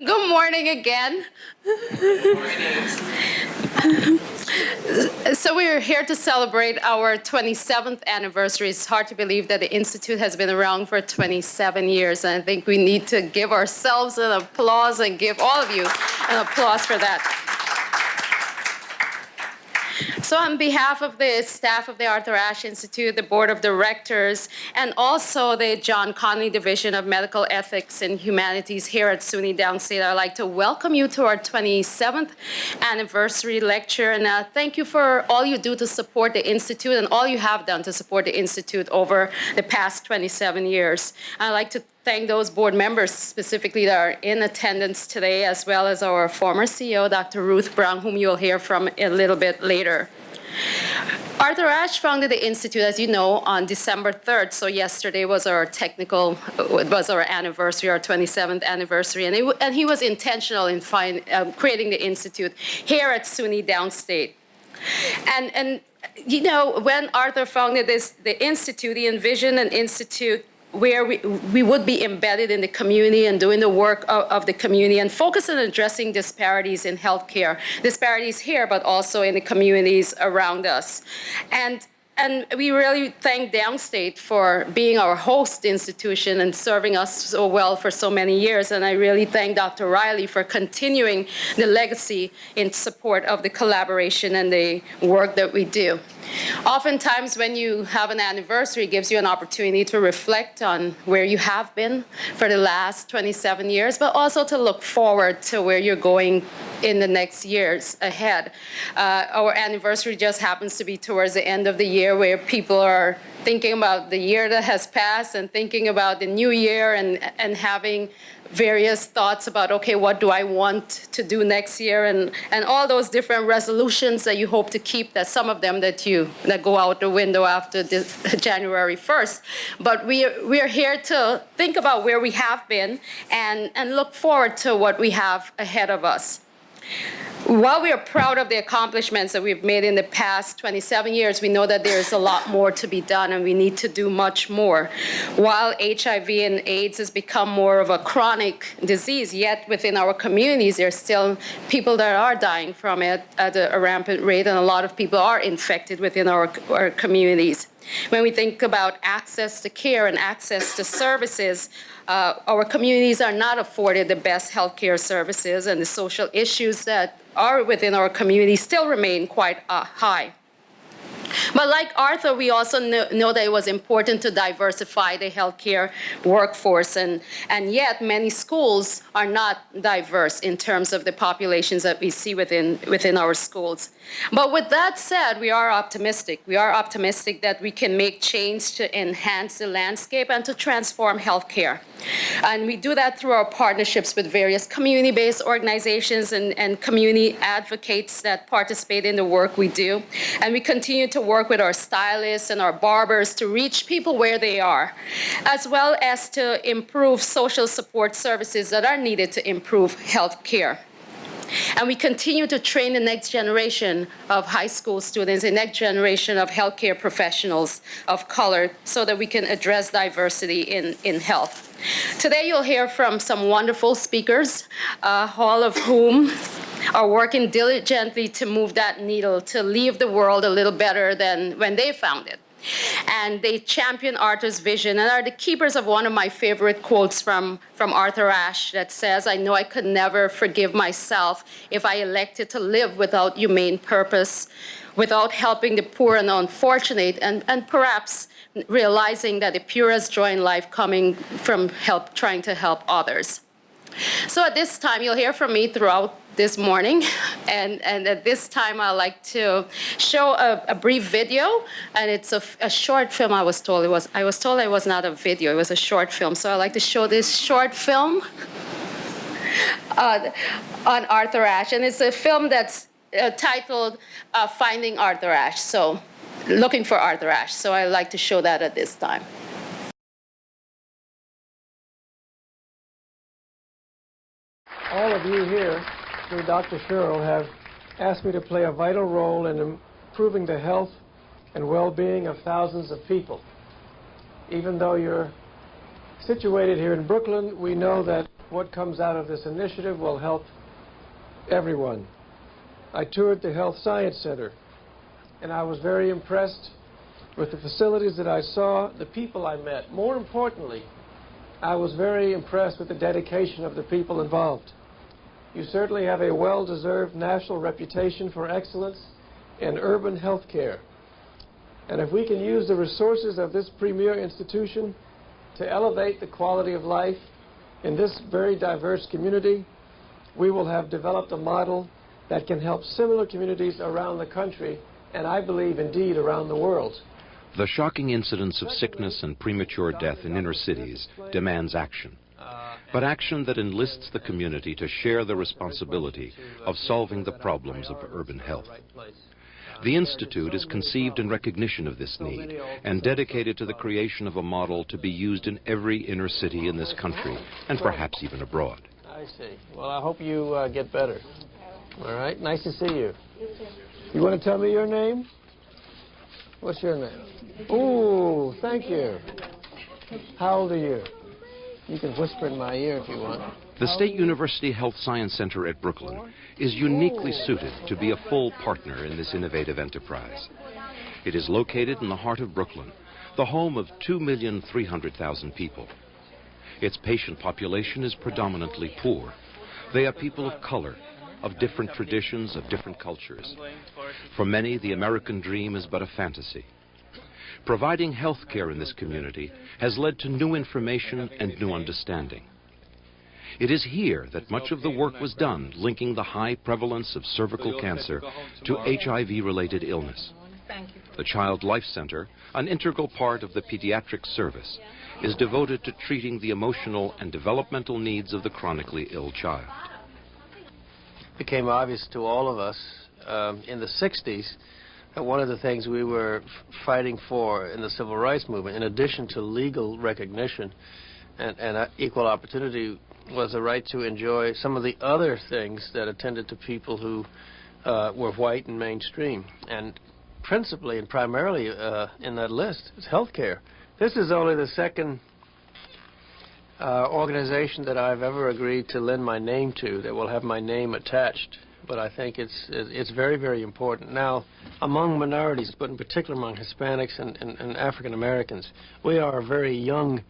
Good morning again. Good morning. So we're here to celebrate our 27th anniversary. It's hard to believe that the Institute has been around for 27 years, and I think we need to give ourselves an applause and give all of you an applause for that. So on behalf of the staff of the Arthur Ashe Institute, the Board of Directors, and also the John Connolly Division of Medical Ethics and Humanities here at SUNY Downstate, I'd like to welcome you to our 27th anniversary lecture. And thank you for all you do to support the Institute and all you have done to support the Institute over the past 27 years. I'd like to thank those board members specifically that are in attendance today, as well as our former CEO, Dr. Ruth Brown, whom you'll hear from a little bit later. Arthur Ashe founded the Institute, as you know, on December 3rd. So yesterday was our anniversary, our 27th anniversary. And he was intentional in creating the Institute here at SUNY Downstate. And you know, when Arthur founded the Institute, he envisioned an institute where we would be embedded in the community and doing the work of the community and focus on addressing disparities in healthcare, disparities here, but also in the communities around us. And we really thank Downstate for being our host institution and serving us so well for so many years. And I really thank Dr. Riley for continuing the legacy in support of the collaboration and the work that we do. Oftentimes, when you have an anniversary, it gives you an opportunity to reflect on where you have been for the last 27 years, but also to look forward to where you're going in the next years ahead. Our anniversary just happens to be towards the end of the year, where people are thinking about the year that has passed and thinking about the new year and having various thoughts about, okay, what do I want to do next year, and all those different resolutions that you hope to keep, that some of them that go out the window after January 1st. But we are here to think about where we have been and look forward to what we have ahead of us. While we are proud of the accomplishments that we've made in the past 27 years, we know that there's a lot more to be done and we need to do much more. While HIV and AIDS has become more of a chronic disease, yet within our communities, there's still people that are dying from it at a rampant rate, and a lot of people are infected within our communities. When we think about access to care and access to services, our communities are not afforded the best healthcare services, and the social issues that are within our community still remain quite high. But like Arthur, we also know that it was important to diversify the healthcare workforce, and yet many schools are not diverse in terms of the populations that we see within our schools. But with that said, we are optimistic. We are optimistic that we can make change to enhance the landscape and to transform healthcare. And we do that through our partnerships with various community-based organizations and community advocates that participate in the work we do. And we continue to work with our stylists and our barbers to reach people where they are, as well as to improve social support services that are needed to improve health care. And we continue to train the next generation of high school students, the next generation of healthcare professionals of color, so that we can address diversity in health. Today you'll hear from some wonderful speakers, all of whom are working diligently to move that needle, to leave the world a little better than when they found it. And they champion Arthur's vision and are the keepers of one of my favorite quotes from Arthur Ashe that says, "I know I could never forgive myself if I elected to live without humane purpose, without helping the poor and unfortunate, and perhaps realizing that the purest joy in life coming from trying to help others." So at this time, you'll hear from me throughout this morning, and at this time I'd like to show a brief video, and it's a short film. I was told it was not a video, it was a short film. So I'd like to show this short film on Arthur Ashe, and it's a film that's titled Finding Arthur Ashe, so looking for Arthur Ashe. So I'd like to show that at this time. All of you here, through Dr. Sherrill, have asked me to play a vital role in improving the health and well-being of thousands of people. Even though you're situated here in Brooklyn, we know that what comes out of this initiative will help everyone. I toured the Health Science Center, and I was very impressed with the facilities that I saw, the people I met. More importantly, I was very impressed with the dedication of the people involved. You certainly have a well-deserved national reputation for excellence in urban health care. And if we can use the resources of this premier institution to elevate the quality of life in this very diverse community, we will have developed a model that can help similar communities around the country, and I believe indeed around the world. The shocking incidence of sickness and premature death in inner cities demands action, but action that enlists the community to share the responsibility of solving the problems of urban health. The Institute is conceived in recognition of this need and dedicated to the creation of a model to be used in every inner city in this country and perhaps even abroad. I see. Well, I hope you get better. All right, nice to see you. You want to tell me your name? What's your name? Ooh, thank you. How old are you? You can whisper in my ear if you want. The State University Health Science Center at Brooklyn is uniquely suited to be a full partner in this innovative enterprise. It is located in the heart of Brooklyn, the home of 2,300,000 people. Its patient population is predominantly poor. They are people of color, of different traditions, of different cultures. For many, the American dream is but a fantasy. Providing health care in this community has led to new information and new understanding. It is here that much of the work was done linking the high prevalence of cervical cancer to HIV-related illness. The Child Life Center, an integral part of the pediatric service, is devoted to treating the emotional and developmental needs of the chronically ill child. It became obvious to all of us in the 60s that one of the things we were fighting for in the civil rights movement, in addition to legal recognition and equal opportunity, was the right to enjoy some of the other things that attended to people who were white and mainstream. And principally and primarily in that list is health care. This is only the second organization that I've ever agreed to lend my name to that will have my name attached. But I think it's very, very important. Now, among minorities, but in particular among Hispanics and African Americans, we are a very young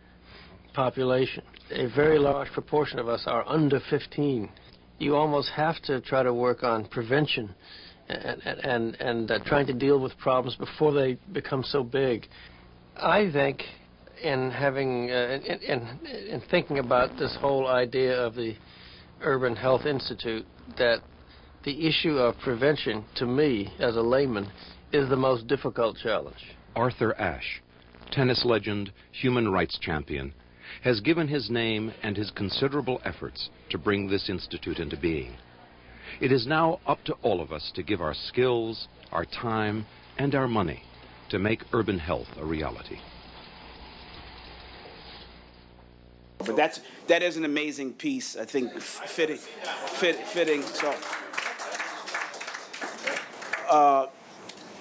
population. A very large proportion of us are under 15. You almost have to try to work on prevention and trying to deal with problems before they become so big. I think in having in thinking about this whole idea of the Urban Health Institute, that the issue of prevention, to me, as a layman, is the most difficult challenge. Arthur Ashe, tennis legend, human rights champion, has given his name and his considerable efforts to bring this institute into being. It is now up to all of us to give our skills, our time, and our money to make urban health a reality. But that is an amazing piece, I think, fitting.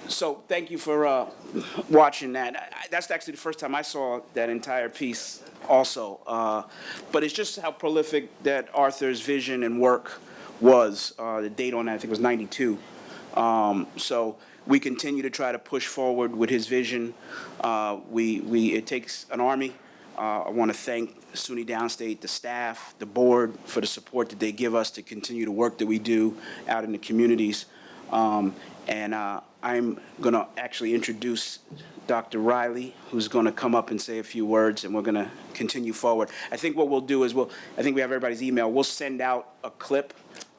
So thank you for watching that. That's actually the first time I saw that entire piece also. But it's just how prolific that Arthur's vision and work was. The date on that, I think, was 92. So we continue to try to push forward with his vision. It takes an army. I want to thank SUNY Downstate, the staff, the board, for the support that they give us to continue the work that we do out in the communities. And I'm going to actually introduce Dr. Riley, who's going to come up and say a few words, and we're going to continue forward. I think what we'll do is I think we have everybody's email. We'll send out a clip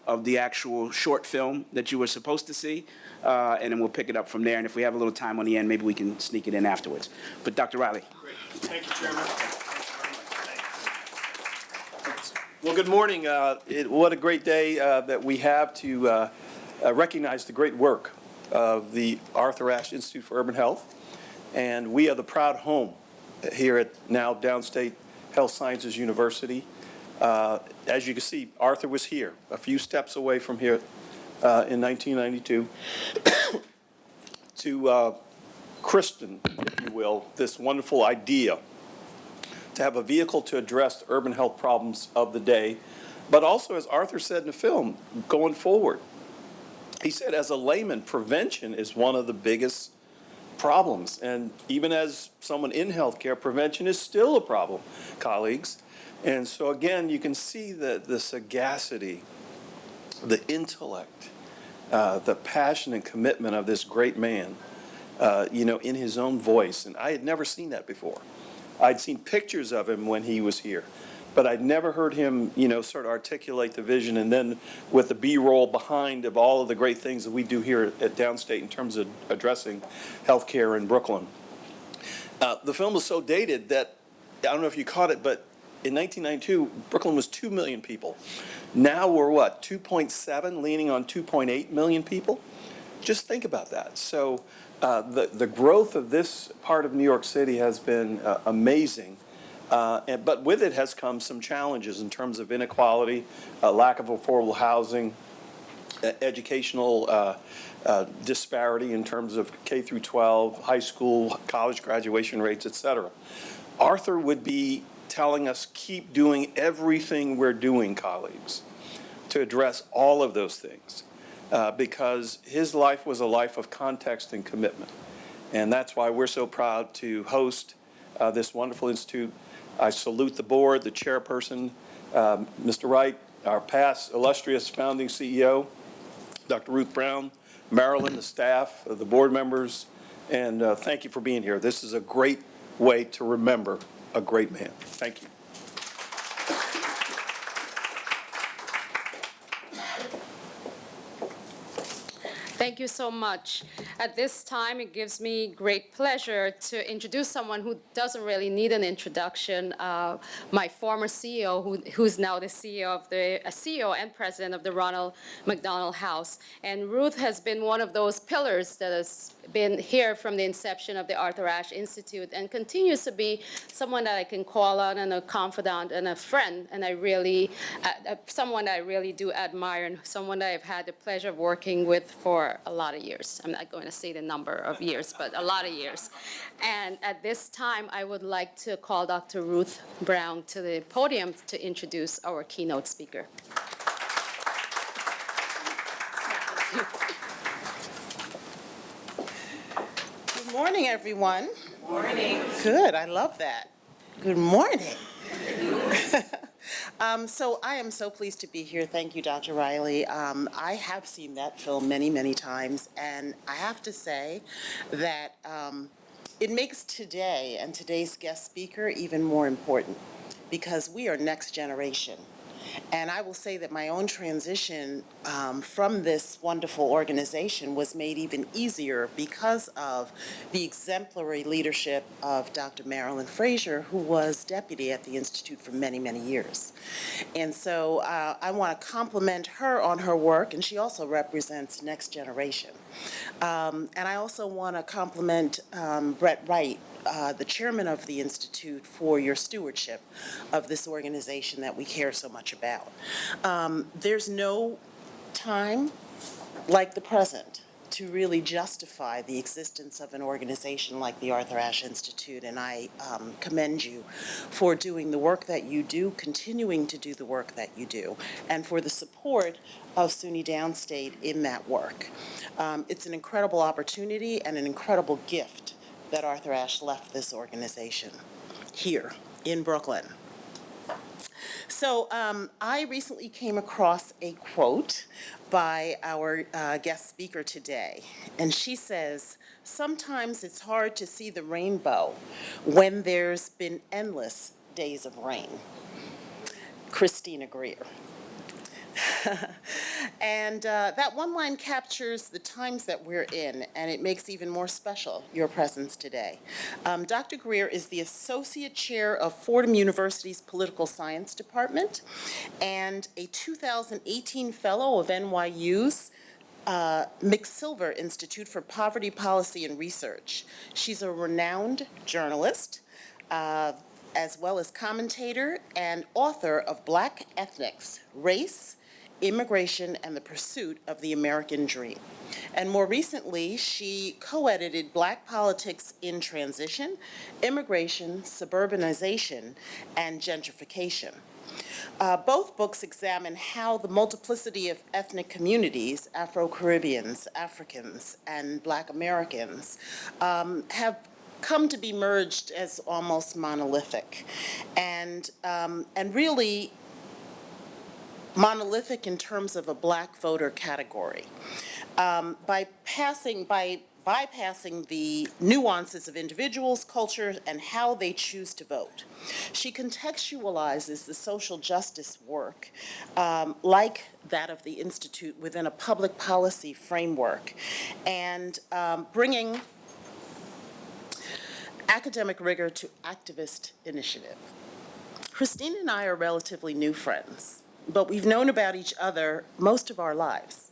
of the actual short film that you were supposed to see, and then we'll pick it up from there. And if we have a little time on the end, maybe we can sneak it in afterwards. But Dr. Riley. Great. Thank you, Chairman. Well, good morning. What a great day that we have to recognize the great work of the Arthur Ashe Institute for Urban Health. And we are the proud home here at now Downstate Health Sciences University. As you can see, Arthur was here, a few steps away from here in 1992, to christen, if you will, this wonderful idea to have a vehicle to address the urban health problems of the day, but also, as Arthur said in the film, going forward. He said, as a layman, prevention is one of the biggest problems. And even as someone in healthcare, prevention is still a problem, colleagues. And so again, you can see the sagacity, the intellect, the passion and commitment of this great man, in his own voice. And I had never seen that before. I'd seen pictures of him when he was here, but I'd never heard him, sort of articulate the vision, and then with the B-roll behind of all of the great things that we do here at Downstate in terms of addressing healthcare in Brooklyn. The film was so dated that, I don't know if you caught it, but in 1992, Brooklyn was 2 million people. Now we're what, 2.7, leaning on 2.8 million people? Just think about that. So the growth of this part of New York City has been amazing. But with it has come some challenges in terms of inequality, lack of affordable housing, educational disparity in terms of K through 12, high school, college graduation rates, et cetera. Arthur would be telling us, keep doing everything we're doing, colleagues, to address all of those things, because his life was a life of context and commitment. And that's why we're so proud to host this wonderful institute. I salute the board, the chairperson, Mr. Wright, our past illustrious founding CEO, Dr. Ruth Brown, Marilyn, the staff, the board members, and thank you for being here. This is a great way to remember a great man. Thank you. Thank you so much. At this time, it gives me great pleasure to introduce someone who doesn't really need an introduction, my former CEO, who's now the CEO and president of the Ronald McDonald House. And Ruth has been one of those pillars that has been here from the inception of the Arthur Ashe Institute and continues to be someone that I can call on and a confidant and a friend, and someone I really do admire and someone that I've had the pleasure of working with for a lot of years. I'm not going to say the number of years, but a lot of years. And at this time, I would like to call Dr. Ruth Brown to the podium to introduce our keynote speaker. Good morning, everyone. Good morning. Good, I love that. Good morning. So I am so pleased to be here. Thank you, Dr. Riley. I have seen that film many, many times, and I have to say that it makes today and today's guest speaker even more important because we are next generation. And I will say that my own transition from this wonderful organization was made even easier because of the exemplary leadership of Dr. Marilyn Frazier, who was deputy at the Institute for many, many years. And so I want to compliment her on her work, and she also represents next generation. And I also want to compliment Brett Wright, the chairman of the Institute, for your stewardship of this organization that we care so much about. There's no time like the present to really justify the existence of an organization like the Arthur Ashe Institute, and I commend you for doing the work that you do, continuing to do the work that you do, and for the support of SUNY Downstate in that work. It's an incredible opportunity and an incredible gift that Arthur Ashe left this organization here in Brooklyn. So I recently came across a quote by our guest speaker today, and she says, "Sometimes it's hard to see the rainbow when there's been endless days of rain." Christina Greer. And that one line captures the times that we're in, and it makes even more special your presence today. Dr. Greer is the Associate Chair of Fordham University's Political Science Department and a 2018 Fellow of NYU's McSilver Institute for Poverty Policy and Research. She's a renowned journalist, as well as commentator and author of Black Ethnics, Race, Immigration and the Pursuit of the American Dream. And more recently, she co-edited Black Politics in Transition, Immigration, Suburbanization, and Gentrification. Both books examine how the multiplicity of ethnic communities, Afro-Caribbeans, Africans, and Black Americans, have come to be merged as almost monolithic, and really monolithic in terms of a Black voter category. By bypassing the nuances of individuals, cultures, and how they choose to vote. She contextualizes the social justice work, like that of the Institute, within a public policy framework, and bringing academic rigor to activist initiative. Christina and I are relatively new friends, but we've known about each other most of our lives.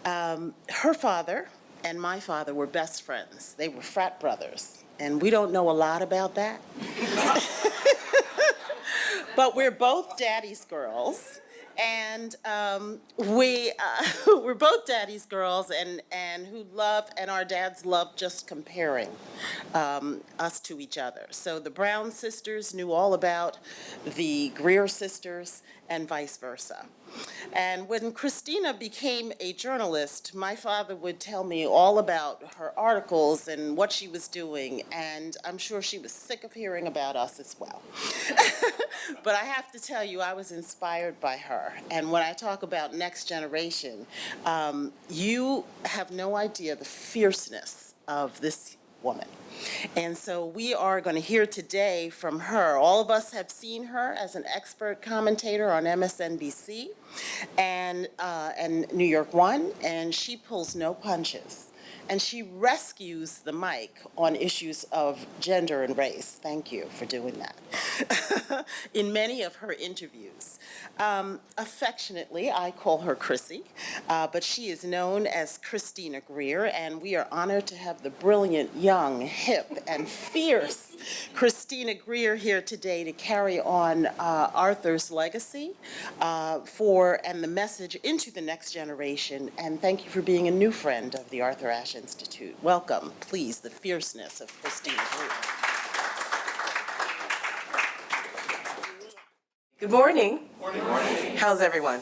Her father and my father were best friends. They were frat brothers, and we don't know a lot about that. But we're both daddy's girls, and we're both daddy's girls, and who love, and our dads love just comparing us to each other. So the Brown sisters knew all about the Greer sisters, and vice versa. And when Christina became a journalist, my father would tell me all about her articles and what she was doing, and I'm sure she was sick of hearing about us as well. But I have to tell you, I was inspired by her. And when I talk about next generation, you have no idea the fierceness of this woman. And so we are going to hear today from her. All of us have seen her as an expert commentator on MSNBC and New York One, and she pulls no punches. And she rescues the mic on issues of gender and race. Thank you for doing that. In many of her interviews. Affectionately, I call her Chrissy, but she is known as Christina Greer, and we are honored to have the brilliant, young, hip, and fierce Christina Greer here today to carry on Arthur's legacy and the message into the next generation. And thank you for being a new friend of the Arthur Ashe Institute. Welcome, please, the fierceness of Christina Greer. Good morning. Morning. How's everyone?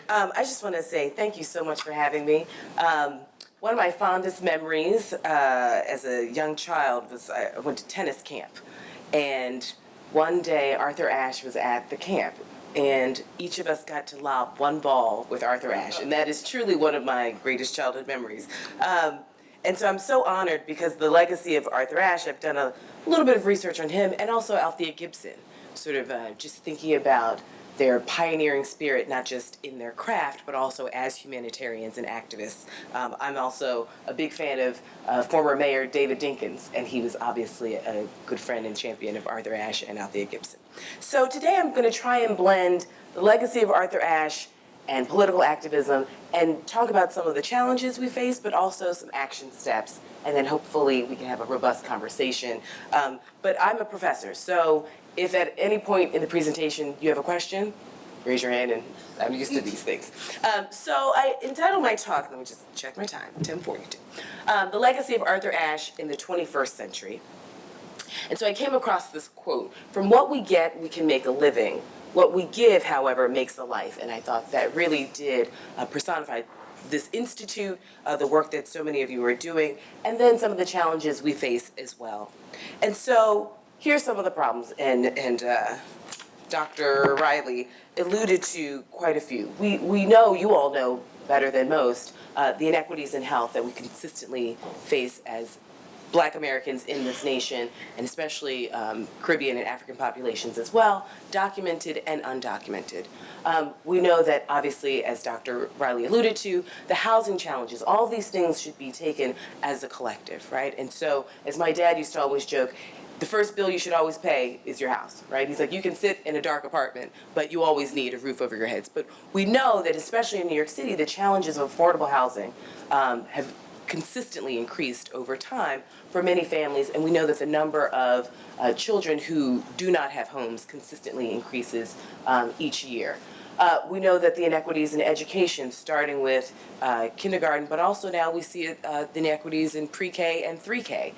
I just want to say thank you so much for having me. One of my fondest memories as a young child was I went to tennis camp, and one day Arthur Ashe was at the camp, and each of us got to lob one ball with Arthur Ashe, and that is truly one of my greatest childhood memories. And so I'm so honored because the legacy of Arthur Ashe, I've done a little bit of research on him, and also Althea Gibson, sort of just thinking about their pioneering spirit, not just in their craft, but also as humanitarians and activists. I'm also a big fan of former Mayor David Dinkins, and he was obviously a good friend and champion of Arthur Ashe and Althea Gibson. So today I'm going to try and blend the legacy of Arthur Ashe and political activism and talk about some of the challenges we face, but also some action steps, and then hopefully we can have a robust conversation. But I'm a professor, so if at any point in the presentation you have a question, raise your hand, and I'm used to these things. So I entitled my talk, let me just check my time, 10:42, The Legacy of Arthur Ashe in the 21st Century. And so I came across this quote, "From what we get, we can make a living. What we give, however, makes a life." And I thought that really did personify this institute, the work that so many of you are doing, and then some of the challenges we face as well. And so here's some of the problems, and Dr. Riley alluded to quite a few. We know, you all know better than most, the inequities in health that we consistently face as Black Americans in this nation, and especially Caribbean and African populations as well, documented and undocumented. We know that obviously, as Dr. Riley alluded to, the housing challenges, all these things should be taken as a collective, right? And so, as my dad used to always joke, the first bill you should always pay is your house, right? He's like, you can sit in a dark apartment, but you always need a roof over your heads. But we know that, especially in New York City, the challenges of affordable housing have consistently increased over time for many families, and we know that the number of children who do not have homes consistently increases each year. We know that the inequities in education, starting with kindergarten, but also now we see the inequities in pre-K and 3K,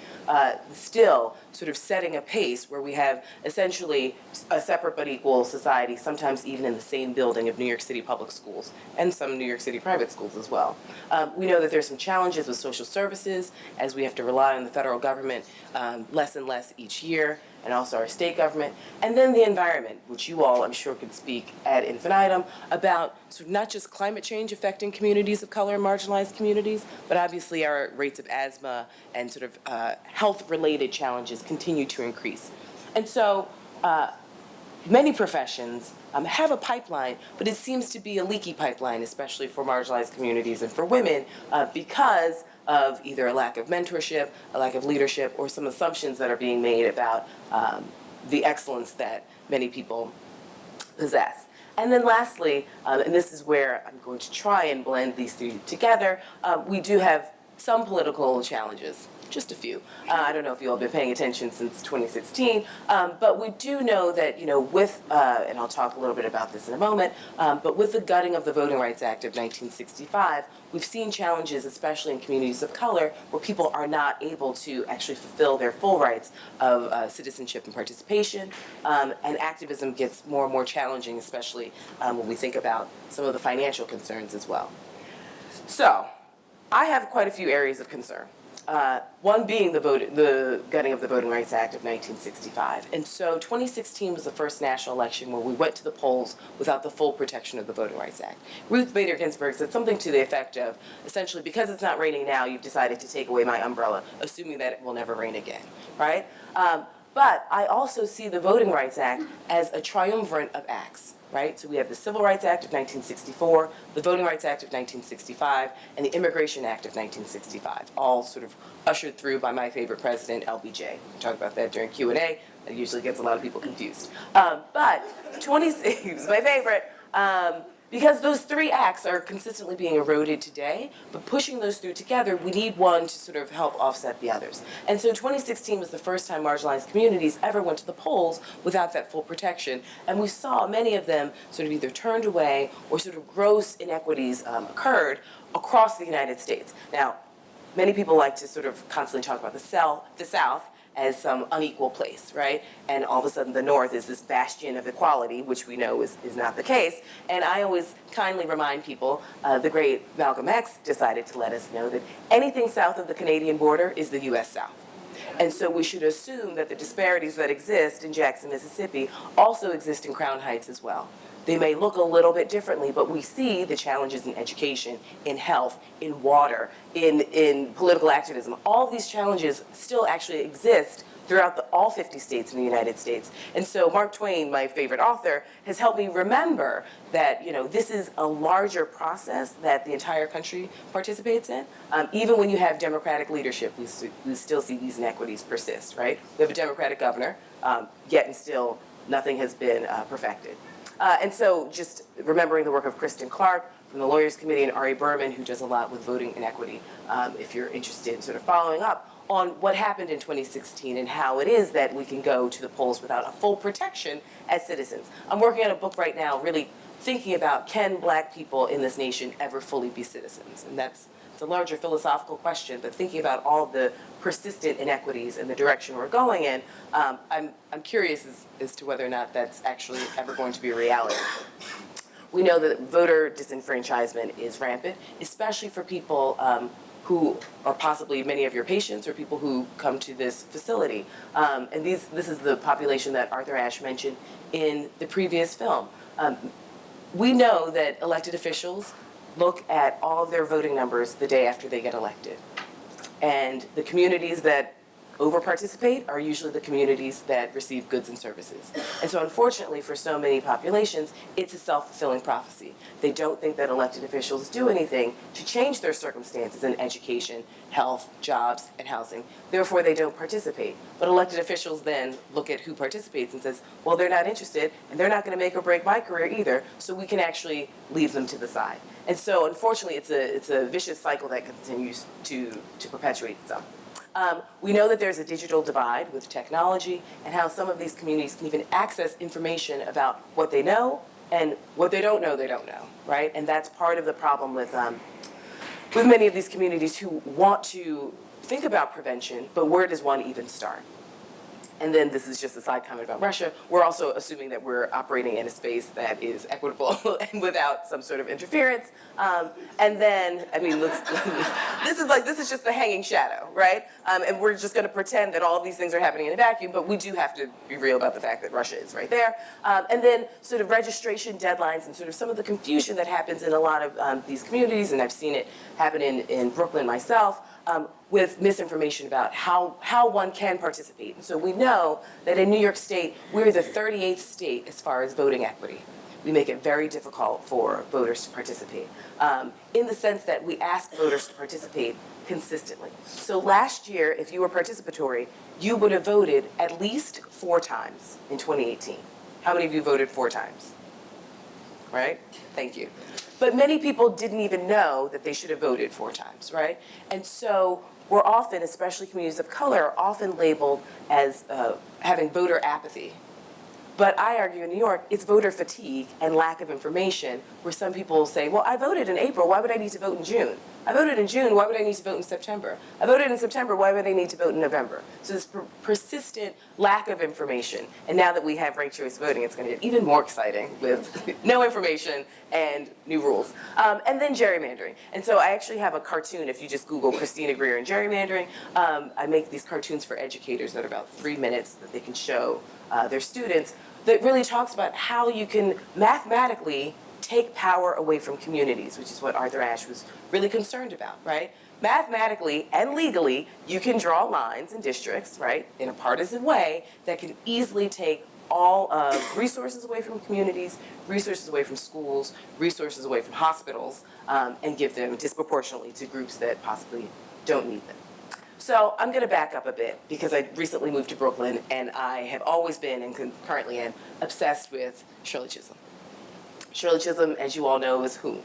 still sort of setting a pace where we have essentially a separate but equal society, sometimes even in the same building of New York City public schools and some New York City private schools as well. We know that there's some challenges with social services as we have to rely on the federal government less and less each year, and also our state government, and then the environment, which you all, I'm sure, could speak ad infinitum about sort of not just climate change affecting communities of color and marginalized communities, but obviously our rates of asthma and sort of health-related challenges continue to increase. And so many professions have a pipeline, but it seems to be a leaky pipeline, especially for marginalized communities and for women, because of either a lack of mentorship, a lack of leadership, or some assumptions that are being made about the excellence that many people possess. And then lastly, and this is where I'm going to try and blend these three together, we do have some political challenges. Just a few. I don't know if you all have been paying attention since 2016, but we do know that, with, and I'll talk a little bit about this in a moment, but with the gutting of the Voting Rights Act of 1965, we've seen challenges, especially in communities of color, where people are not able to actually fulfill their full rights of citizenship and participation, and activism gets more and more challenging, especially when we think about some of the financial concerns as well. So, I have quite a few areas of concern. One being the gutting of the Voting Rights Act of 1965. And so 2016 was the first national election where we went to the polls without the full protection of the Voting Rights Act. Ruth Bader Ginsburg said something to the effect of, essentially, because it's not raining now, you've decided to take away my umbrella, assuming that it will never rain again, right? But I also see the Voting Rights Act as a triumvirate of acts. Right? So we have the Civil Rights Act of 1964, the Voting Rights Act of 1965, and the Immigration Act of 1965, all sort of ushered through by my favorite president, LBJ. We talk about that during Q&A. That usually gets a lot of people confused. But he was my favorite. Because those three acts are consistently being eroded today, but pushing those through together, we need one to sort of help offset the others. And so 2016 was the first time marginalized communities ever went to the polls without that full protection. And we saw many of them sort of either turned away or sort of gross inequities occurred across the United States. Now, many people like to sort of constantly talk about the South as some unequal place, right? And all of a sudden the North is this bastion of equality, which we know is not the case. And I always kindly remind people, the great Malcolm X decided to let us know that anything south of the Canadian border is the U.S. South. And so we should assume that the disparities that exist in Jackson, Mississippi also exist in Crown Heights as well. They may look a little bit differently, but we see the challenges in education, in health, in water, in political activism. All these challenges still actually exist throughout all 50 states in the United States. And so Mark Twain, my favorite author, has helped me remember that this is a larger process that the entire country participates in. Even when you have democratic leadership, we still see these inequities persist, right? We have a Democratic governor, yet and still nothing has been perfected. And so just remembering the work of Kristen Clark from the Lawyers Committee and Ari Berman, who does a lot with voting inequity, if you're interested in sort of following up on what happened in 2016 and how it is that we can go to the polls without a full protection as citizens. I'm working on a book right now really thinking about, can Black people in this nation ever fully be citizens? And it's a larger philosophical question, but thinking about all of the persistent inequities and the direction we're going in, I'm curious as to whether or not that's actually ever going to be a reality. We know that voter disenfranchisement is rampant, especially for people who are possibly many of your patients or people who come to this facility. And this is the population that Arthur Ashe mentioned in the previous film. We know that elected officials look at all of their voting numbers the day after they get elected. And the communities that over-participate are usually the communities that receive goods and services. And so unfortunately for so many populations, it's a self-fulfilling prophecy. They don't think that elected officials do anything to change their circumstances in education, health, jobs, and housing. Therefore, they don't participate. But elected officials then look at who participates and says, well, they're not interested, and they're not going to make or break my career either, so we can actually leave them to the side. And so unfortunately, it's a vicious cycle that continues to perpetuate itself. We know that there's a digital divide with technology and how some of these communities can even access information about what they know And what they don't know, right? And that's part of the problem with many of these communities who want to think about prevention, but where does one even start? And then this is just a side comment about Russia. Is also assuming that we're operating in a space that is equitable and without some sort of interference. And then, I mean, this is just the hanging shadow, right? And we're just going to pretend that all of these things are happening in a vacuum, but we do have to be real about the fact that Russia is right there. And then sort of registration deadlines and sort of some of the confusion that happens in a lot of these communities, and I've seen it happen in Brooklyn myself, with misinformation about how one can participate. And so we know that in New York State, we're the 38th state as far as voting equity. We make it very difficult for voters to participate, in the sense that we ask voters to participate consistently. So last year, if you were participatory, you would have voted at least 4 times in 2018. How many of you voted 4 times? Right? Thank you. But many people didn't even know that they should have voted 4 times, right? And so we're often, especially communities of color, are often labeled as having voter apathy. But I argue in New York, it's voter fatigue and lack of information, where some people will say, well, I voted in April, why would I need to vote in June? I voted in June, why would I need to vote in September? I voted in September, why would I need to vote in November? So this persistent lack of information. And now that we have ranked choice voting, it's going to get even more exciting with no information and new rules. And then gerrymandering. And so I actually have a cartoon, if you just Google Christina Greer and gerrymandering. I make these cartoons for educators that are about 3 minutes that they can show their students, that really talks about how you can mathematically take power away from communities, which is what Arthur Ashe was really concerned about, right? Mathematically and legally, you can draw lines in districts, right, in a partisan way that can easily take all resources away from communities, resources away from schools, resources away from hospitals, and give them disproportionately to groups that possibly don't need them. So I'm going to back up a bit, because I recently moved to Brooklyn, and I have always been, and currently am, obsessed with Shirley Chisholm. Shirley Chisholm, as you all know, is who?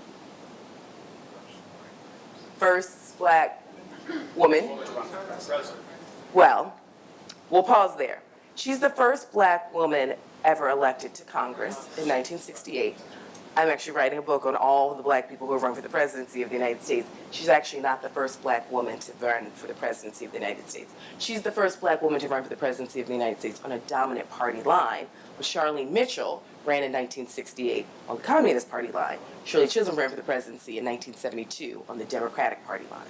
First black woman. Well, we'll pause there. She's the first black woman ever elected to Congress in 1968. I'm actually writing a book on all of the black people who have run for the presidency of the United States. She's actually not the first black woman to run for the presidency of the United States. She's the first black woman to run for the presidency of the United States on a dominant party line, with Charlene Mitchell ran in 1968 on the Communist Party line. Shirley Chisholm ran for the presidency in 1972 on the Democratic Party line.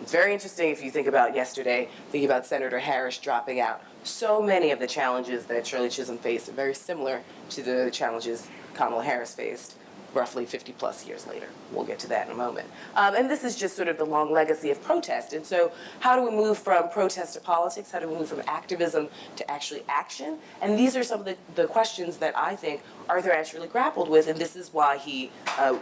It's very interesting if you think about yesterday, thinking about Senator Harris dropping out. So many of the challenges that Shirley Chisholm faced are very similar to the challenges Kamala Harris faced roughly 50 plus years later. We'll get to that in a moment. And this is just sort of the long legacy of protest. And so how do we move from protest to politics? How do we move from activism to actually action? And these are some of the questions that I think Arthur Ashe really grappled with, and this is why he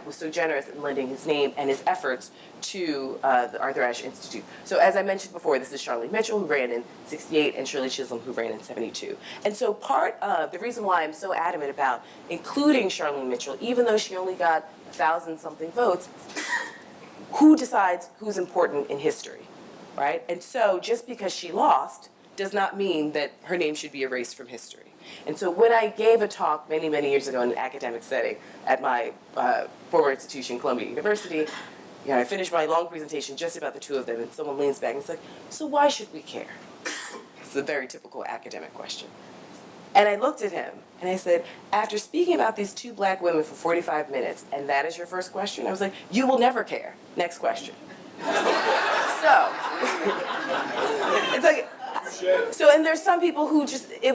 was so generous in lending his name and his efforts to the Arthur Ashe Institute. So as I mentioned before, this is Charlene Mitchell, who ran in 68, and Shirley Chisholm, who ran in 72. And so part of the reason why I'm so adamant about including Charlene Mitchell, even though she only got 1,000-something votes, who decides who's important in history, right? And so just because she lost does not mean that her name should be erased from history. And so when I gave a talk many, many years ago in an academic setting at my former institution, Columbia University, I finished my long presentation just about the two of them, and someone leans back and says, so why should we care? It's a very typical academic question. And I looked at him, and I said, after speaking about these 2 black women for 45 minutes, and that is your first question, I was like, you will never care. Next question. So, it's like, and there's some people who just, they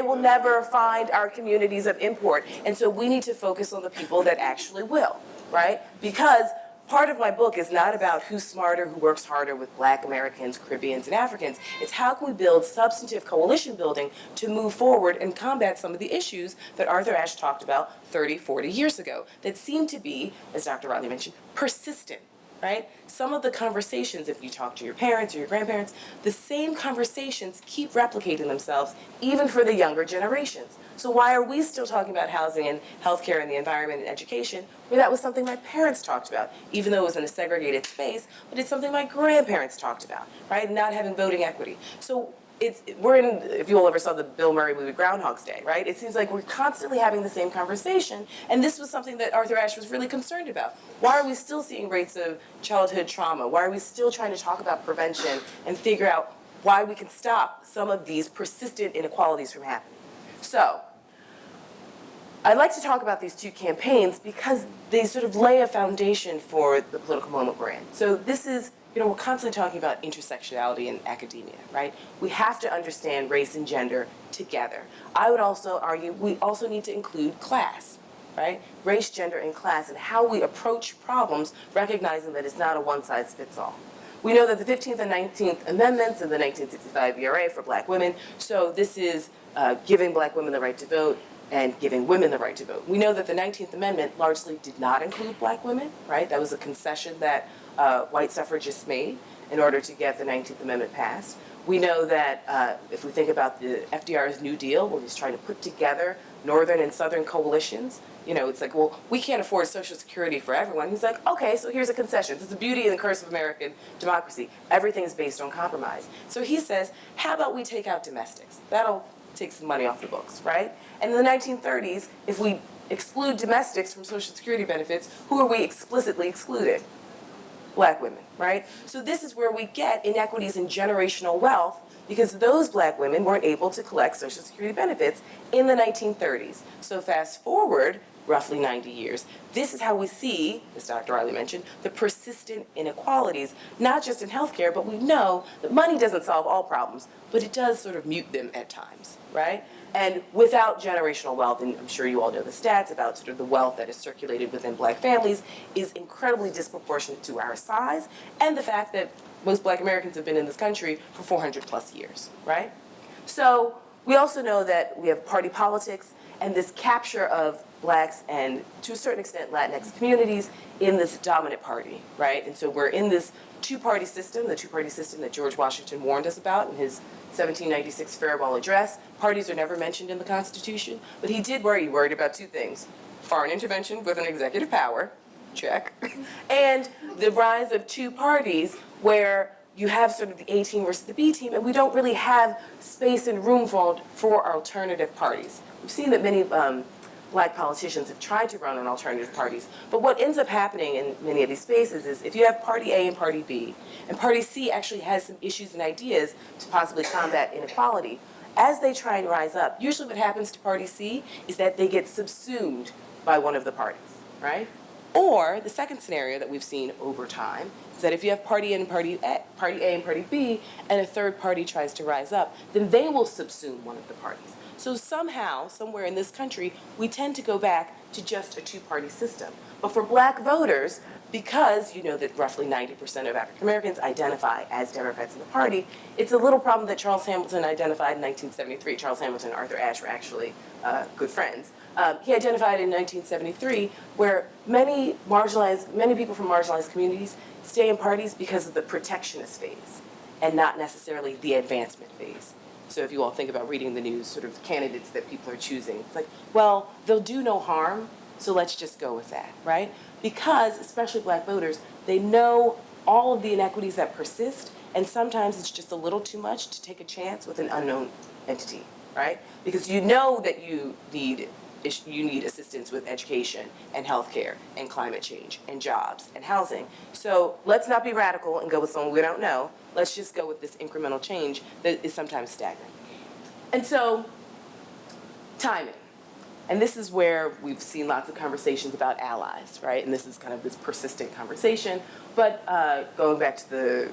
will never find our communities of import. And so we need to focus on the people that actually will, right? Because part of my book is not about who's smarter, who works harder with Black Americans, Caribbeans, and Africans. It's how can we build substantive coalition building to move forward and combat some of the issues that Arthur Ashe talked about 30, 40 years ago that seem to be, as Dr. Riley mentioned, persistent. Right? Some of the conversations, if you talk to your parents or your grandparents, the same conversations keep replicating themselves even for the younger generations. So why are we still talking about housing and healthcare and the environment and education where that was something my parents talked about, even though it was in a segregated space, but it's something my grandparents talked about, right? Not having voting equity. So we're in, if you all ever saw the Bill Murray movie Groundhog's Day, right? It seems like we're constantly having the same conversation, and this was something that Arthur Ashe was really concerned about. Why are we still seeing rates of childhood trauma? Why are we still trying to talk about prevention and figure out why we can stop some of these persistent inequalities from happening? So, I'd like to talk about these two campaigns because they sort of lay a foundation for the political moment we're in. So this is, we're constantly talking about intersectionality in academia, right? We have to understand race and gender together. I would also argue we also need to include class, right? Race, gender, and class, and how we approach problems, recognizing that it's not a one-size-fits-all. We know that the 15th and 19th Amendments and the 1965 ERA for black women, so this is giving black women the right to vote and giving women the right to vote. We know that the 19th Amendment largely did not include black women, right? That was a concession that white suffragists made in order to get the 19th Amendment passed. We know that if we think about the FDR's New Deal, where he's trying to put together northern and southern coalitions, it's like, well, we can't afford Social Security for everyone. He's like, okay, so here's a concession. This is the beauty and the curse of American democracy. Everything's based on compromise. So he says, how about we take out domestics? That'll take some money off the books, right? And in the 1930s, if we exclude domestics from Social Security benefits, who are we explicitly excluding? Black women, right? So this is where we get inequities in generational wealth because those black women weren't able to collect Social Security benefits in the 1930s. So fast forward roughly 90 years, this is how we see, as Dr. Riley mentioned, the persistent inequalities, not just in healthcare, but we know that money doesn't solve all problems, but it does sort of mute them at times, right? And without generational wealth, and I'm sure you all know the stats about sort of the wealth that is circulated within black families is incredibly disproportionate to our size and the fact that most black Americans have been in this country for 400 plus years, right? So we also know that we have party politics and this capture of blacks and, to a certain extent, Latinx communities in this dominant party, right? And so we're in this two-party system, the two-party system that George Washington warned us about in his 1796 farewell address. Parties are never mentioned in the Constitution, but he did worry. He worried about two things: foreign intervention with an executive power, check, and the rise of two parties where you have sort of the A team versus the B team, and we don't really have space and room for alternative parties. We've seen that many black politicians have tried to run on alternative parties, but what ends up happening in many of these spaces is if you have Party A and Party B, and Party C actually has some issues and ideas to possibly combat inequality, as they try and rise up, usually what happens to Party C is that they get subsumed by one of the parties, right? Or the second scenario that we've seen over time is that if you have Party A and Party B, and a third party tries to rise up, then they will subsume one of the parties. So somehow, somewhere in this country, we tend to go back to just a two-party system. But for black voters, because you know that roughly 90% of African Americans identify as Democrats in the party, it's a little problem that Charles Hamilton identified in 1973. Charles Hamilton and Arthur Ashe were actually good friends. He identified in 1973 where many people from marginalized communities stay in parties because of the protectionist phase and not necessarily the advancement phase. So if you all think about reading the news, sort of candidates that people are choosing, it's like, well, they'll do no harm, so let's just go with that, right? Because, especially black voters, they know all of the inequities that persist, and sometimes it's just a little too much to take a chance with an unknown entity, right? Because you know that you need assistance with education and healthcare and climate change and jobs and housing. So let's not be radical and go with someone we don't know. Let's just go with this incremental change that is sometimes staggering. And so, timing. And this is where we've seen lots of conversations about allies, right? And this is kind of this persistent conversation. But going back to the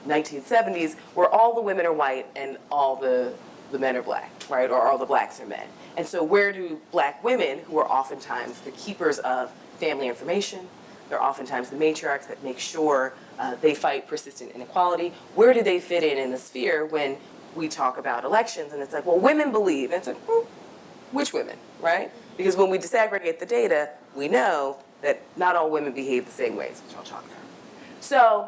1970s, where all the women are white and all the men are black, right? Or all the blacks are men. And so where do black women, who are oftentimes the keepers of family information, they're oftentimes the matriarchs that make sure they fight persistent inequality, where do they fit in the sphere when we talk about elections? And it's like, well, women believe. And it's like, which women, right? Because when we disaggregate the data, we know that not all women behave the same ways, which I'll talk about. So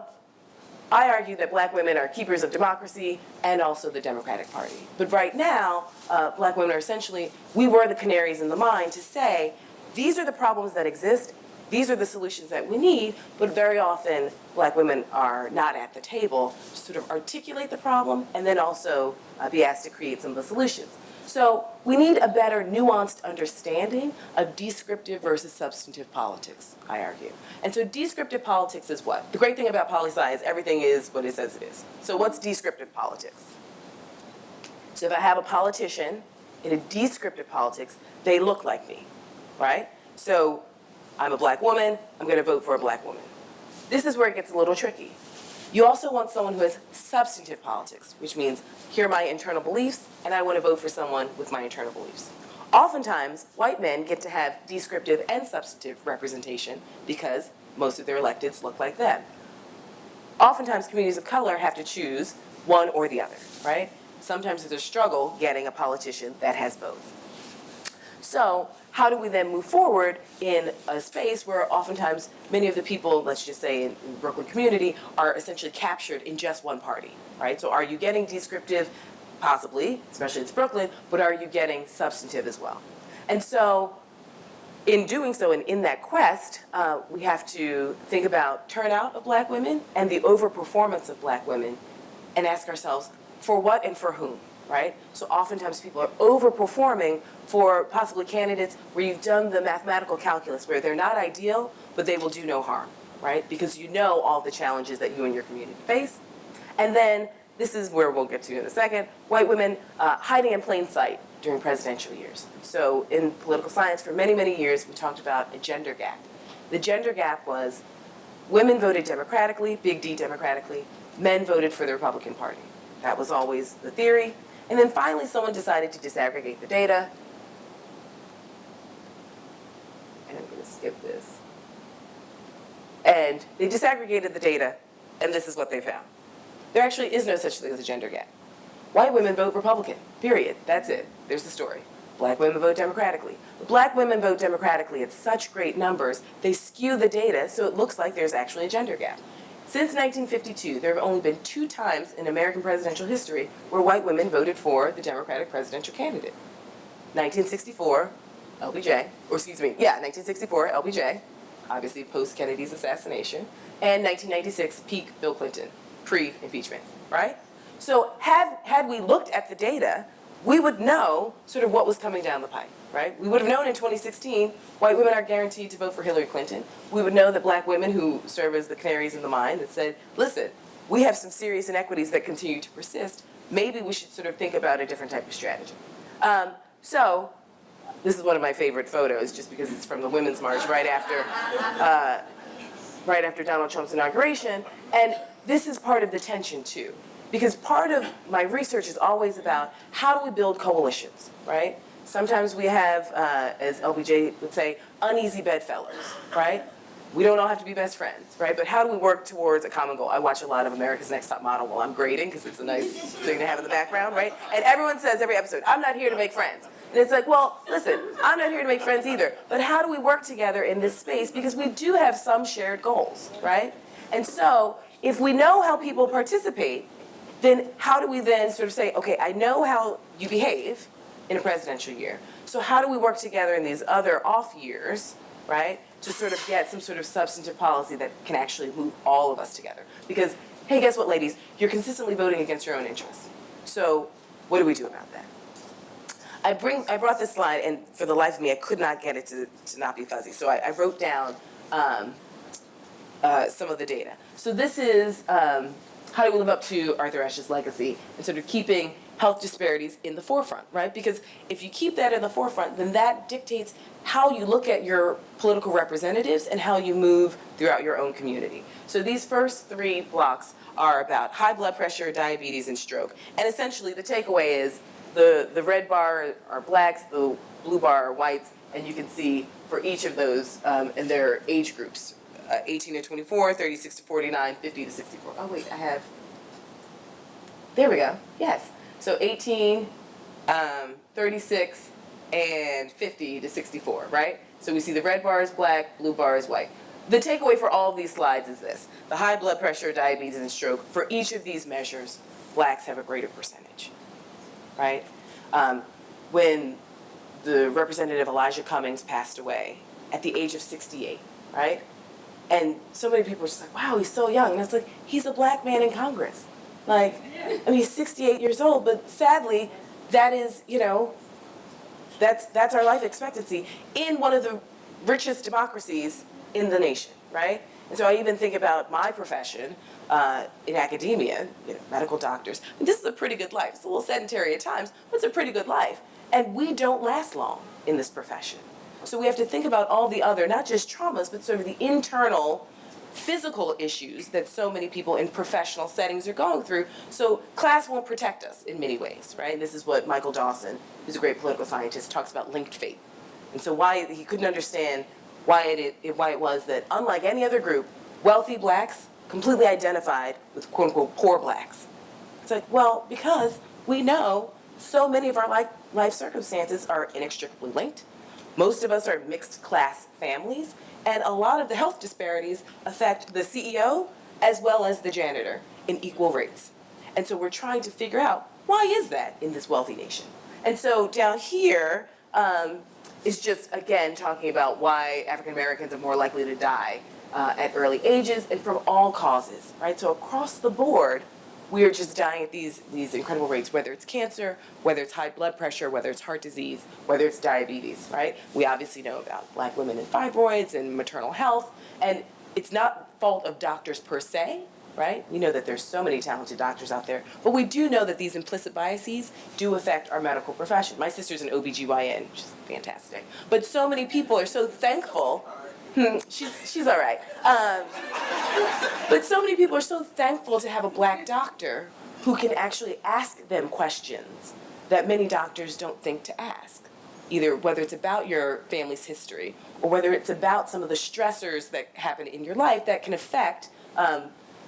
I argue that black women are keepers of democracy and also the Democratic Party. But right now, black women are essentially, we were the canaries in the mine to say, these are the problems that exist, These are the solutions that we need, but very often Black women are not at the table to sort of articulate the problem and then also be asked to create some of the solutions. So we need a better nuanced understanding of descriptive versus substantive politics, I argue. And so descriptive politics is what? The great thing about poli-sci is everything is what it says it is. So what's descriptive politics? So if I have a politician in a descriptive politics, they look like me, right? So I'm a Black woman, I'm going to vote for a Black woman. This is where it gets a little tricky. You also want someone who has substantive politics, which means here are my internal beliefs, and I want to vote for someone with my internal beliefs. Oftentimes, white men get to have descriptive and substantive representation because most of their electeds look like them. Oftentimes, communities of color have to choose one or the other, right? Sometimes there's a struggle getting a politician that has both. So how do we then move forward in a space where oftentimes many of the people, let's just say in the Brooklyn community, are essentially captured in just one party, right? So are you getting descriptive? Possibly, especially it's Brooklyn, but are you getting substantive as well? And so in doing so, and in that quest, we have to think about turnout of Black women and the overperformance of Black women and ask ourselves, for what and for whom? Right? So oftentimes people are overperforming for possibly candidates where you've done the mathematical calculus where they're not ideal, but they will do no harm, right? Because you know all the challenges that you and your community face. And then this is where we'll get to in a second, white women hiding in plain sight during presidential years. So in political science, for many, many years, we talked about a gender gap. The gender gap was women voted democratically, big D democratically, men voted for the Republican Party. That was always the theory. And then finally, someone decided to disaggregate the data. And I'm going to skip this. And they disaggregated the data, and this is what they found. There actually is no such thing as a gender gap. White women vote Republican, period. That's it. There's the story. Black women vote democratically. But Black women vote democratically at such great numbers, they skew the data so it looks like there's actually a gender gap. Since 1952, there have only been 2 times in American presidential history where white women voted for the Democratic presidential candidate. 1964, LBJ, or excuse me, yeah, 1964, LBJ, obviously post-Kennedy's assassination, and 1996, peak Bill Clinton, pre-impeachment, right? So had we looked at the data, we would know sort of what was coming down the pipe, right? We would have known in 2016, white women are guaranteed to vote for Hillary Clinton. We would know that Black women who serve as the canaries in the mine that said, listen, we have some serious inequities that continue to persist. Maybe we should sort of think about a different type of strategy. So this is one of my favorite photos just because it's from the Women's March right after Donald Trump's inauguration. And this is part of the tension too. Because part of my research is always about how do we build coalitions, right? Sometimes we have, as LBJ would say, uneasy bedfellows, right? We don't all have to be best friends, right? But how do we work towards a common goal? I watch a lot of America's Next Top Model while I'm grading because it's a nice thing to have in the background, right? And everyone says every episode, I'm not here to make friends. And it's like, well, listen, I'm not here to make friends either. But how do we work together in this space? Because we do have some shared goals, right? And so if we know how people participate, then how do we then sort of say, okay, I know how you behave in a presidential year, so how do we work together in these other off years, right, to sort of get some sort of substantive policy that can actually move all of us together? Because, hey, guess what, ladies? You're consistently voting against your own interests. So what do we do about that? I brought this slide, and for the life of me, I could not get it to not be fuzzy. So I wrote down some of the data. So this is how do we live up to Arthur Ashe's legacy and sort of keeping health disparities in the forefront, right? Because if you keep that in the forefront, then that dictates how you look at your political representatives and how you move throughout your own community. So these first 3 blocks are about high blood pressure, diabetes, and stroke. And essentially the takeaway is the red bar are blacks, the blue bar are whites, and you can see for each of those in their age groups. 18 to 24, 36 to 49, 50 to 64. Oh wait, there we go, yes. So 18, 36, and 50 to 64, right? So we see the red bar is black, blue bar is white. The takeaway for all of these slides is this: the high blood pressure, diabetes, and stroke, for each of these measures, blacks have a greater percentage, right? When the Representative Elijah Cummings passed away at the age of 68, right? And so many people are just like, wow, he's so young. And it's like, he's a black man in Congress. Like, I mean, he's 68 years old, but sadly, that is, you know, that's our life expectancy in one of the richest democracies in the nation, right? And so I even think about my profession in academia, you know, medical doctors. And this is a pretty good life. It's a little sedentary at times, but it's a pretty good life. And we don't last long in this profession. So we have to think about all the other, not just traumas, but sort of the internal physical issues that so many people in professional settings are going through. So class won't protect us in many ways, right? And this is what Michael Dawson, who's a great political scientist, talks about linked fate. And so why he couldn't understand why it was that, unlike any other group, wealthy blacks completely identified with quote unquote poor blacks. It's like, well, because we know so many of our life circumstances are inextricably linked. Most of us are mixed class families, and a lot of the health disparities affect the CEO as well as the janitor in equal rates. And so we're trying to figure out, why is that in this wealthy nation? And so down here is just, again, talking about why African Americans are more likely to die at early ages and from all causes, right? So across the board, we are just dying at these incredible rates, whether it's cancer, whether it's high blood pressure, whether it's heart disease, whether it's diabetes, right? We obviously know about black women and fibroids and maternal health, and it's not fault of doctors per se, right? We know that there's so many talented doctors out there, but we do know that these implicit biases do affect our medical profession. My sister's an OBGYN, which is fantastic. But so many people are so thankful. She's all right. But so many people are so thankful to have a black doctor who can actually ask them questions that many doctors don't think to ask. Either whether it's about your family's history or whether it's about some of the stressors that happen in your life that can affect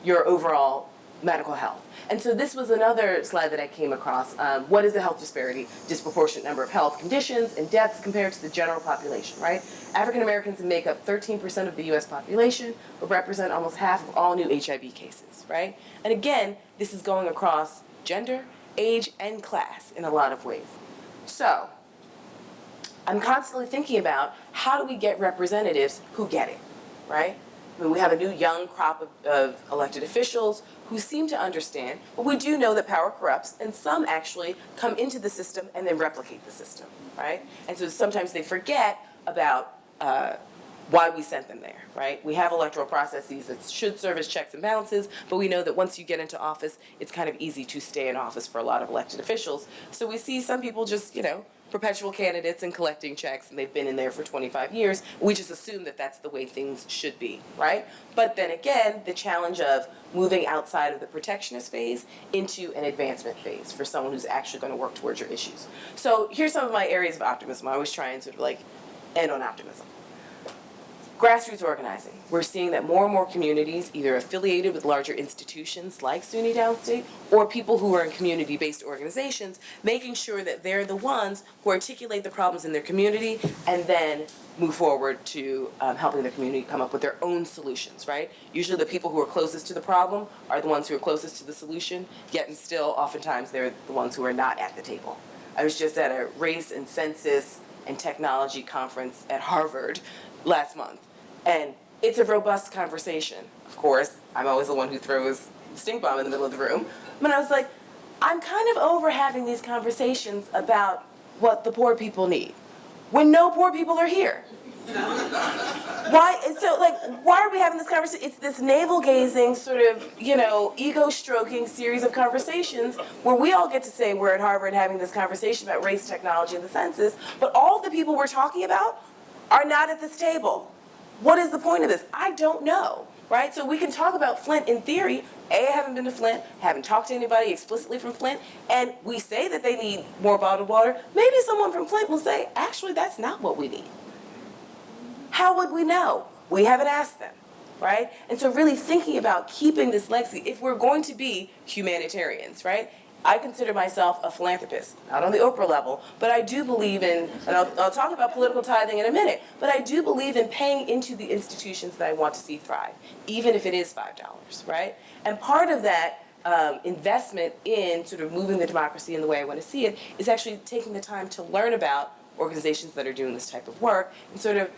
your overall medical health. And so this was another slide that I came across. What is the health disparity? Disproportionate number of health conditions and deaths compared to the general population, right? African Americans make up 13% of the US population, but represent almost half of all new HIV cases, right? And again, this is going across gender, age, and class in a lot of ways. So, I'm constantly thinking about, how do we get representatives who get it, right? I mean, we have a new young crop of elected officials who seem to understand, but we do know that power corrupts, and some actually come into the system and then replicate the system, right? And so sometimes they forget about why we sent them there, right? We have electoral processes that should serve as checks and balances, but we know that once you get into office, it's kind of easy to stay in office for a lot of elected officials. So we see some people just, you know, perpetual candidates and collecting checks, and they've been in there for 25 years. We just assume that that's the way things should be, right? But then again, the challenge of moving outside of the protectionist phase into an advancement phase for someone who's actually going to work towards your issues. So here's some of my areas of optimism. I always try and sort of like end on optimism. Grassroots organizing. We're seeing that more and more communities, either affiliated with larger institutions like SUNY Downstate, or people who are in community-based organizations, making sure that they're the ones who articulate the problems in their community and then move forward to helping the community come up with their own solutions, right? Usually the people who are closest to the problem are the ones who are closest to the solution, yet and still, oftentimes, they're the ones who are not at the table. I was just at a race and census and technology conference at Harvard last month. And it's a robust conversation. Of course, I'm always the one who throws the stink bomb in the middle of the room. But I was like, I'm kind of over having these conversations about what the poor people need when no poor people are here. Why? And so, like, why are we having this conversation? It's this navel-gazing, sort of, you know, ego-stroking series of conversations where we all get to say we're at Harvard having this conversation about race, technology, and the census, but all the people we're talking about are not at this table. What is the point of this? I don't know, right? So we can talk about Flint in theory. I haven't been to Flint, haven't talked to anybody explicitly from Flint, and we say that they need more bottled water. Maybe someone from Flint will say, actually, that's not what we need. How would we know? We haven't asked them, right? And so really thinking about keeping this legacy, if we're going to be humanitarians, right? I consider myself a philanthropist, not on the Oprah level, but I do believe in, and I'll talk about political tithing in a minute, but I do believe in paying into the institutions that I want to see thrive, even if it is $5, right? And part of that investment in sort of moving the democracy in the way I want to see it is actually taking the time to learn about organizations that are doing this type of work and sort of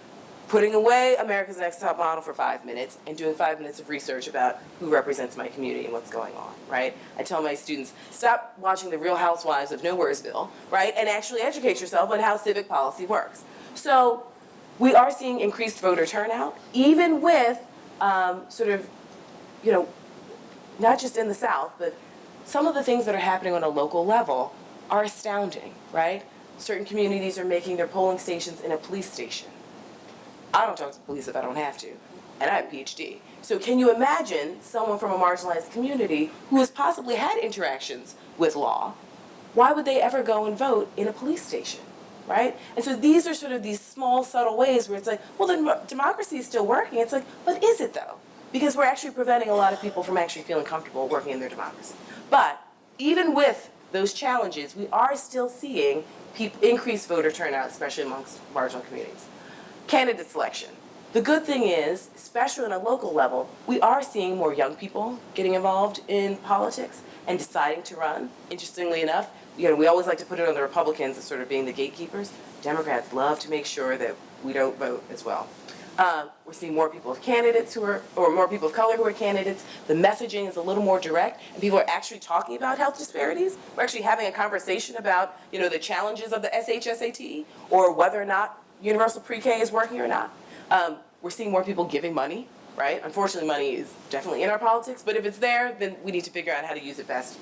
putting away America's Next Top Model for 5 minutes and doing 5 minutes of research about who represents my community and what's going on, right? I tell my students, stop watching The Real Housewives of Nowheresville, right? And actually educate yourself on how civic policy works. So we are seeing increased voter turnout, even with sort of, you know, not just in the South, but some of the things that are happening on a local level are astounding, right? Certain communities are making their polling stations in a police station. I don't talk to the police if I don't have to, and I have a PhD. So can you imagine someone from a marginalized community who has possibly had interactions with law? Why would they ever go and vote in a police station, right? And so these are sort of these small, subtle ways where it's like, well, the democracy is still working. It's like, but is it though? Because we're actually preventing a lot of people from actually feeling comfortable working in their democracy. But even with those challenges, we are still seeing increased voter turnout, especially amongst marginal communities. Candidate selection. The good thing is, especially on a local level, we are seeing more young people getting involved in politics and deciding to run. Interestingly enough, you know, we always like to put it on the Republicans as sort of being the gatekeepers. Democrats love to make sure that we don't vote as well. We're seeing more people of candidates or more people of color who are candidates. The messaging is a little more direct, and people are actually talking about health disparities. We're actually having a conversation about, you know, the challenges of the SHSAT or whether or not universal pre-K is working or not. We're seeing more people giving money, right? Unfortunately, money is definitely in our politics, but if it's there, then we need to figure out how to use it best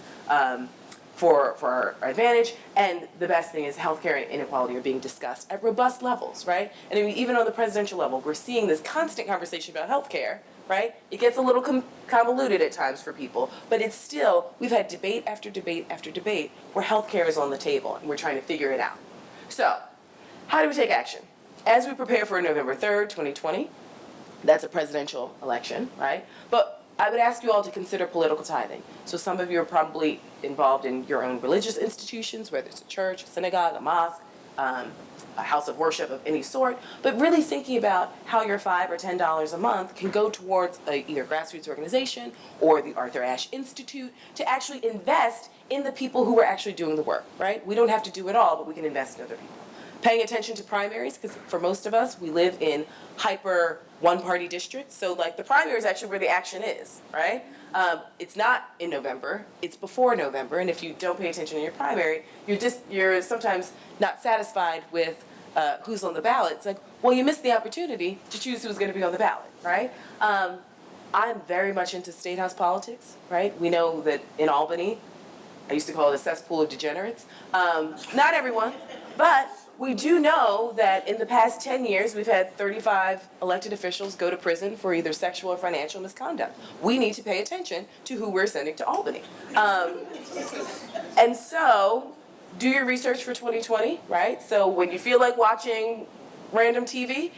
for our advantage. And the best thing is healthcare and inequality are being discussed at robust levels, right? And I mean, even on the presidential level, we're seeing this constant conversation about healthcare, right? It gets a little convoluted at times for people, but it's still, we've had debate after debate after debate where healthcare is on the table and we're trying to figure it out. So, how do we take action? As we prepare for November 3rd, 2020, that's a presidential election, right? But I would ask you all to consider political tithing. So some of you are probably involved in your own religious institutions, whether it's a church, a synagogue, a mosque, a house of worship of any sort, but really thinking about how your $5 or $10 a month can go towards either a grassroots organization or the Arthur Ashe Institute to actually invest in the people who are actually doing the work, right? We don't have to do it all, but we can invest in other people. Paying attention to primaries, because for most of us, we live in hyper one-party districts. So like the primary is actually where the action is, right? It's not in November, it's before November. And if you don't pay attention in your primary, you're sometimes not satisfied with who's on the ballot. It's like, well, you missed the opportunity to choose who's going to be on the ballot, right? I'm very much into state house politics, right? We know that in Albany, I used to call it a cesspool of degenerates. Not everyone, but we do know that in the past 10 years, we've had 35 elected officials go to prison for either sexual or financial misconduct. We need to pay attention to who we're sending to Albany. And so, do your research for 2020, right? So when you feel like watching random TV,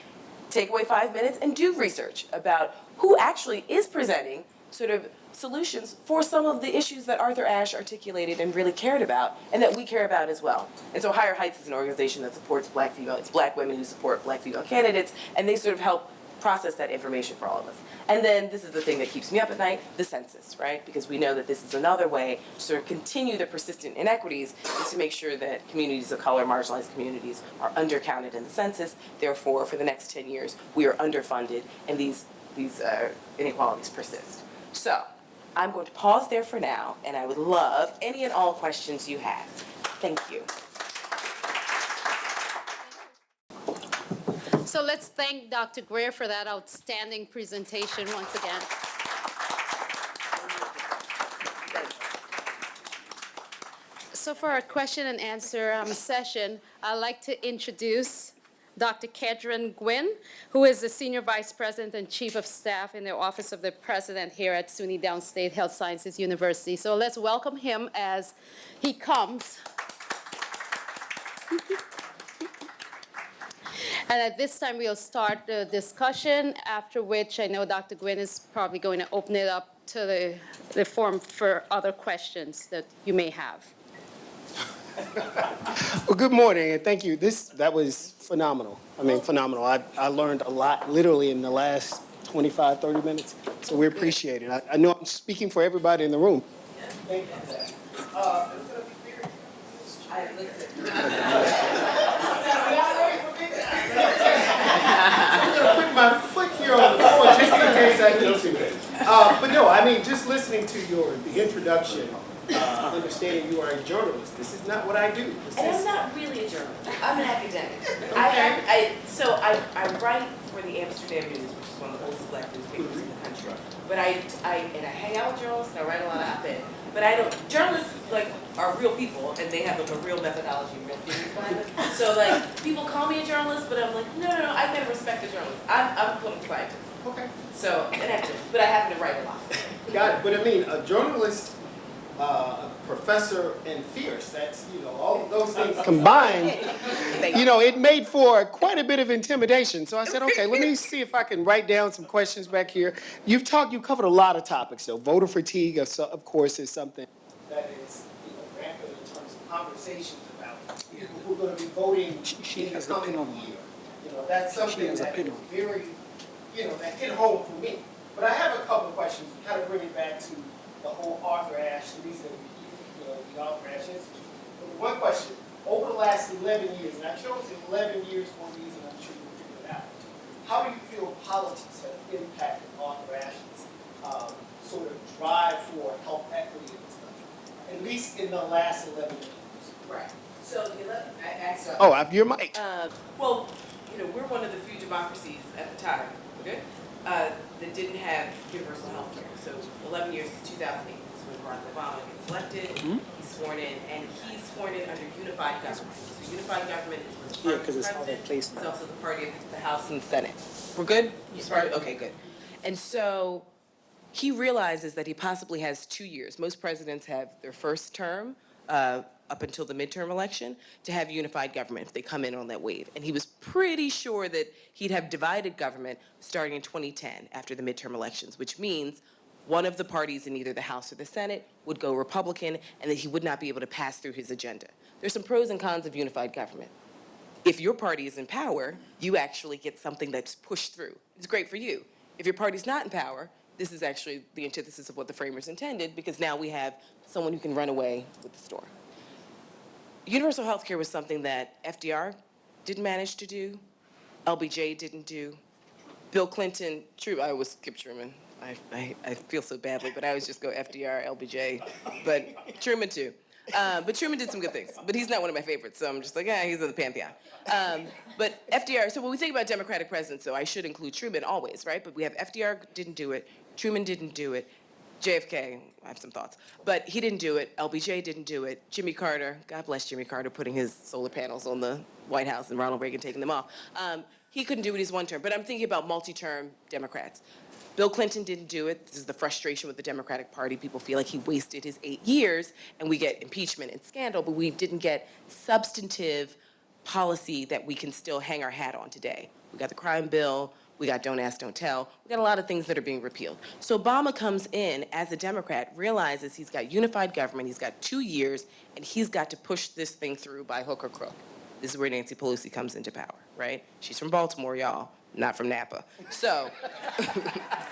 take away 5 minutes and do research about who actually is presenting sort of solutions for some of the issues that Arthur Ashe articulated and really cared about, and that we care about as well. And so Higher Heights is an organization that supports it's black women who support black female candidates, and they sort of help process that information for all of us. And then this is the thing that keeps me up at night, the census, right? Because we know that this is another way to sort of continue the persistent inequities, is to make sure that communities of color, marginalized communities, are undercounted in the census. Therefore, for the next 10 years, we are underfunded, and these inequalities persist. So, I'm going to pause there for now, and I would love any and all questions you have. Thank you. So let's thank Dr. Greer for that outstanding presentation once again. So for our question and answer session, I'd like to introduce Dr. Grin, who is the Senior Vice President and Chief of Staff in the Office of the President here at SUNY Downstate Health Sciences University. So let's welcome him as he comes. And at this time, we'll start the discussion, after which I know Dr. Grin is probably going to open it up to the forum for other questions that you may have. Well, good morning, and thank you. That was phenomenal. I mean, phenomenal. I learned a lot literally in the last 25, 30 minutes, so we appreciate it. I know I'm speaking for everybody in the room. Thank you. don't see what it is. But no, I mean, just listening to the introduction, understanding you are a journalist. This is not what I do. And I'm not really a journalist. I'm an academic. I write for the Amsterdam News, which is one of the oldest black newspapers in the country. But I hang out with journalists and I write a lot of op-ed. But journalists are real people and they have a real methodology and real theories behind it. So people call me a journalist, but I'm like, no, I gotta respect a journalist. I'm a political scientist. Okay. So, but I happen to write a lot. Got it. But I mean, a journalist, a professor, and fierce, that's, all of those things combined, it made for quite a bit of intimidation. So I said, okay, let me see if I can write down some questions back here. You covered a lot of topics. So voter fatigue, of course, is something that is, rampant in terms of conversations about people who are going to be voting in the coming year. That's something that is very, that hit home for me. But I have a couple of questions to kind of bring it back to the whole Arthur Ashe, the reason the Arthur Ashe Institute. But one question, over the last 11 years, and I chose 11 years for a reason, I'm sure you'll figure it out. How do you feel politics have impacted Arthur Ashe's sort of drive for health equity in this country, at least in the last 11 years? Right. So the 11, I asked. Oh, I have your mic. Well, we're one of the few democracies at the time, okay, that didn't have universal health care. So 11 years is 2008. This is when Barack Obama gets elected. He's sworn in, and he's sworn in under unified government. So unified government is the party of the president. It's also the party of the House and Senate. We're good? Okay, good. And so he realizes that he possibly has 2 years. Most presidents have their first term up until the midterm election to have unified government if they come in on that wave. And he was pretty sure that he'd have divided government starting in 2010 after the midterm elections, which means one of the parties in either the House or the Senate would go Republican and that he would not be able to pass through his agenda. There's some pros and cons of unified government. If your party is in power, you actually get something that's pushed through. It's great for you. If your party's not in power, this is actually the antithesis of what the framers intended, because now we have someone who can run away with the store. Universal health care was something that FDR didn't manage to do, LBJ didn't do, Bill Clinton, I always skip Truman. I feel so badly, but I always just go FDR, LBJ, but Truman too. But Truman did some good things, but he's not one of my favorites, so I'm just like, he's in the pantheon. But FDR, so when we think about Democratic presidents, so I should include Truman always, right? But we have FDR didn't do it, Truman didn't do it, JFK, I have some thoughts, but he didn't do it. LBJ didn't do it. Jimmy Carter, God bless Jimmy Carter, putting his solar panels on the White House and Ronald Reagan taking them off. He couldn't do it his one term, but I'm thinking about multi-term Democrats. Bill Clinton didn't do it. This is the frustration with the Democratic Party. People feel like he wasted his 8 years, and we get impeachment and scandal, but we didn't get substantive policy that we can still hang our hat on today. We got the crime bill. We got Don't Ask, Don't Tell. We got a lot of things that are being repealed. So Obama comes in as a Democrat, realizes he's got unified government, he's got 2 years, and he's got to push this thing through by hook or crook. This is where Nancy Pelosi comes into power, right? She's from Baltimore, y'all, not from Napa. So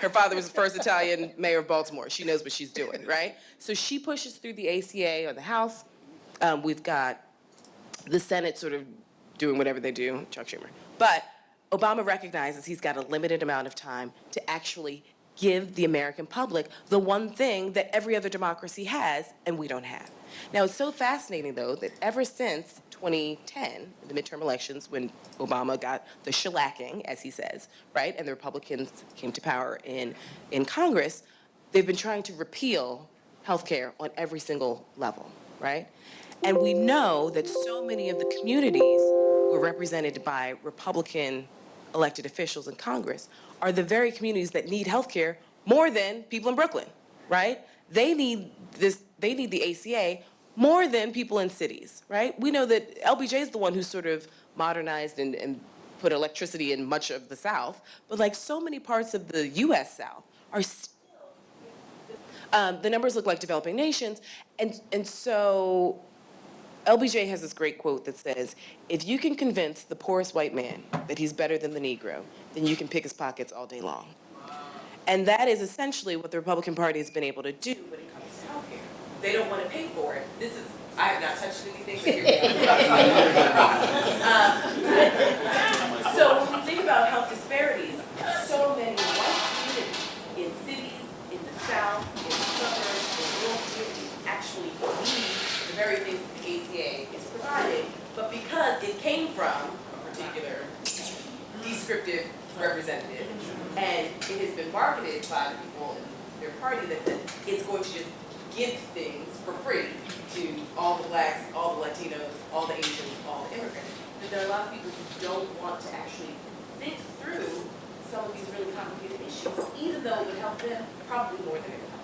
her father was the first Italian mayor of Baltimore. She knows what she's doing, right? So she pushes through the ACA or the House. We've got the Senate sort of doing whatever they do, Chuck Schumer. But Obama recognizes he's got a limited amount of time to actually give the American public the one thing that every other democracy has and we don't have. Now, it's so fascinating, though, that ever since 2010, the midterm elections, when Obama got the shellacking, as he says, right, and the Republicans came to power in Congress, they've been trying to repeal health care on every single level, right? And we know that so many of the communities who are represented by Republican elected officials in Congress are the very communities that need health care more than people in Brooklyn, right? They need the ACA more than people in cities, right? We know that LBJ is the one who sort of modernized and put electricity in much of the South, but like so many parts of the US South are still, the numbers look like developing nations, and so LBJ has this great quote that says, if you can convince the poorest white man that he's better than the Negro, then you can pick his pockets all day long. And that is essentially what the Republican Party has been able to do when it comes to health care. They don't want to pay for it. I have not touched anything, but here we go. So when we think about health disparities, so many white communities in from a particular descriptive representative, and it has been marketed by the people in their party that says it's going to just give things for free to all the blacks, all the Latinos, all the Asians, all the immigrants. But there are a lot of people who don't want to actually think through some of these really complicated issues, even though it would help them probably more than it would help.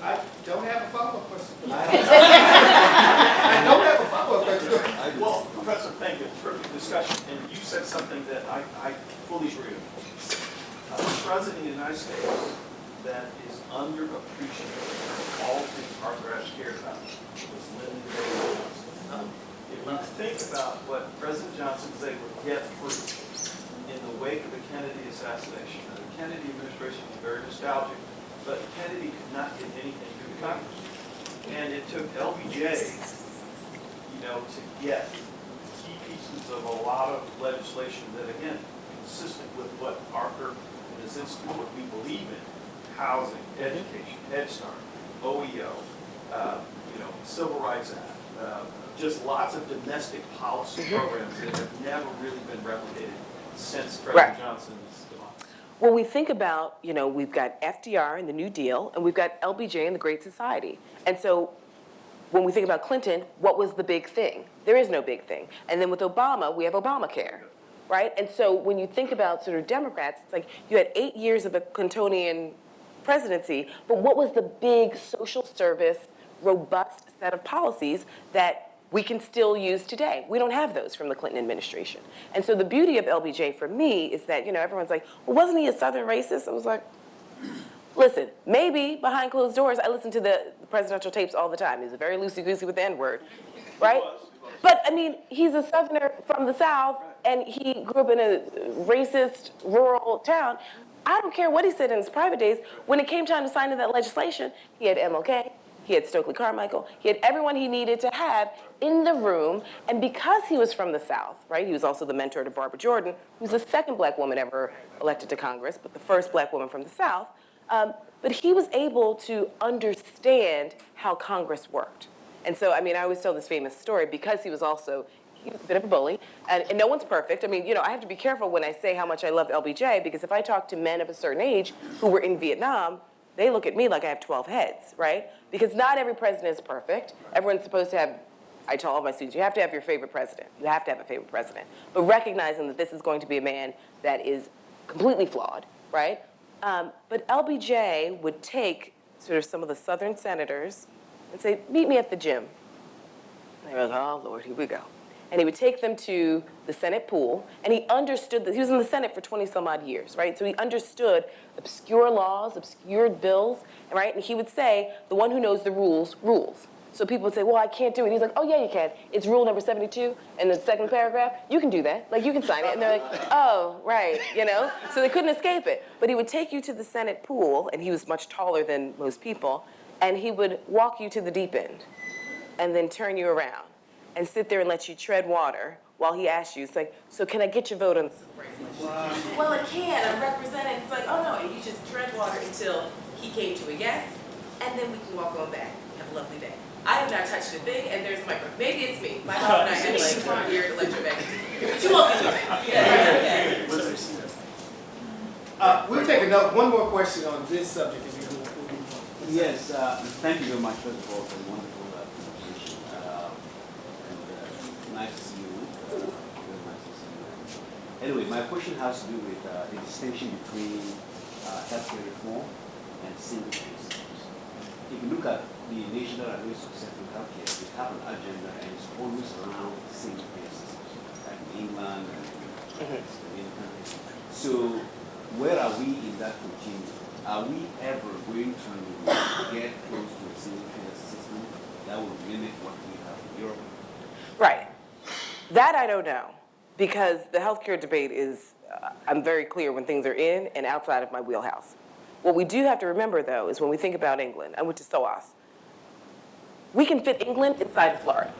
I don't have a follow-up question. I don't have a follow-up question. Well, Professor, thank you. Terrific discussion. And you said something that I fully agree with. The President of the United States that is underappreciated of all things Arthur Ashe cared about was Lyndon Baines Johnson. If you think about what President Johnson was able to get through in the wake of the Kennedy assassination, and the Kennedy administration was very nostalgic, but Kennedy could not get anything through the Congress. And it took LBJ, to get key pieces of a lot of legislation that, again, consistent with what Arthur and his institute, what we believe in, housing, education, Head Start, OEO, Civil Rights Act, just lots of domestic policy programs that have never really been replicated since President Johnson's demise. When we think about, we've got FDR and the New Deal, and we've got LBJ and the Great Society. And so when we think about Clinton, what was the big thing? There is no big thing. And then with Obama, we have Obamacare, right? And so when you think about sort of Democrats, it's like you had 8 years of a Clintonian presidency, but what was the big social service, robust set of policies that we can still use today? We don't have those from the Clinton administration. And so the beauty of LBJ for me is that, everyone's like, well, wasn't he a Southern racist? I was like, listen, maybe behind closed doors, I listen to the presidential tapes all the time. He's very loosey-goosey with the N-word, right? But, he's a Southerner from the South, and he grew up in a racist, rural town. I don't care what he said in his private days. When it came time to sign in that legislation, he had MLK, he had Stokely Carmichael, he had everyone he needed to have in the room. And because he was from the South, right, he was also the mentor to Barbara Jordan, who's the second black woman ever elected to Congress, but the first black woman from the South. But he was able to understand how Congress worked. And so, I always tell this famous story because he was a bit of a bully, and no one's perfect. I have to be careful when I say how much I love LBJ, because if I talk to men of a certain age who were in Vietnam, they look at me like I have 12 heads, right? Because not every president is perfect. Everyone's supposed to have, I tell all my students, you have to have your favorite president. You have to have a favorite president. But recognizing that this is going to be a man that is completely flawed, right? But LBJ would take sort of some of the Southern senators and say, meet me at the gym. And they were like, oh, Lord, here we go. And he would take them to the Senate pool, and he understood that he was in the Senate for 20-some-odd years, right? So he understood obscure laws, obscure bills, right? And he would say, the one who knows the rules, rules. So people would say, well, I can't do it. He's like, oh, yeah, you can. It's rule number 72 in the second paragraph. You can do that. Like, you can sign it. And they're like, oh, right, So they couldn't escape it. But he would take you to the Senate pool, and he was much taller than most people, and he would walk you to the deep end and then turn you around and sit there and let you tread water while he asked you, it's like, so can I get your vote on this? Wow. Well, I can. I'm representing. It's like, oh, no. And you just tread water until he came to a yes, and then we can walk on back. Have a lovely day. I have not touched a thing, and there's my, maybe it's me. My mom and I had like weird electromagnetic. But you all can do it. We'll take one more question on this subject. Yes, thank you very much, first of all, for the wonderful presentation. Nice to see you. Very nice to see you. Anyway, my question has to do with the distinction between healthcare reform and single payer systems. If you look at the national and very successful healthcare, they have an agenda and it's always around single payer systems, like in England and Scandinavian countries. So where are we in that continuum? Are we ever going to get close to a single payer system that will mimic what we have in Europe? Right. That I don't know, because the healthcare debate is, I'm very clear when things are in and outside of my wheelhouse. What we do have to remember, though, is when we think about England, I went to SOAS. We can fit England inside of Florida.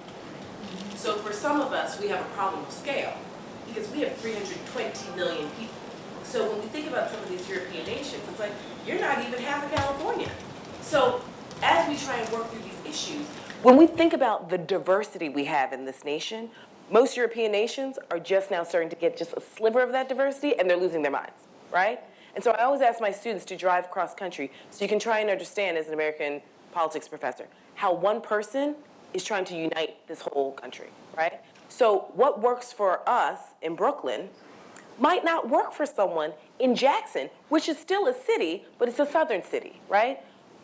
So for some of us, we have a problem of scale, because we have 320 million people. So when we think about some of these European nations, it's like, you're not even half of California. So as we try and work through these issues, when we think about the diversity we have in this nation, Most European nations are just now starting to get just a sliver of that diversity, and they're losing their minds, right? And so I always ask my students to drive cross country so you can try and understand, as an American politics professor, how one person is trying to unite this whole country, right? So what works for us in Brooklyn might not work for someone in Jackson, which is still a city, but it's a southern city, right?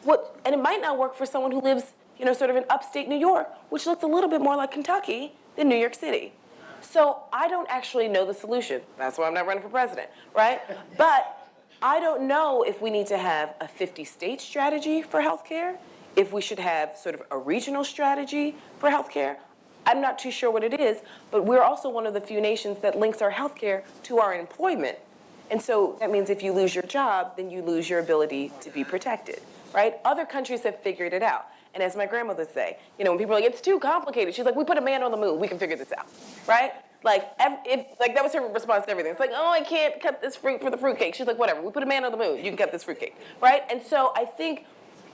And it might not work for someone who lives, sort of in upstate New York, which looks a little bit more like Kentucky than New York City. So I don't actually know the solution. That's why I'm not running for president, right? But I don't know if we need to have a 50-state strategy for healthcare, if we should have sort of a regional strategy for healthcare. I'm not too sure what it is, but we're also one of the few nations that links our healthcare to our employment. And so that means if you lose your job, then you lose your ability to be protected, right? Other countries have figured it out. And as my grandmother would say, when people are like, it's too complicated, she's like, we put a man on the moon, we can figure this out, right? Like, that was her response to everything. It's like, oh, I can't cut this fruit for the fruitcake. She's like, whatever, we put a man on the moon, you can cut this fruitcake, right? And so I think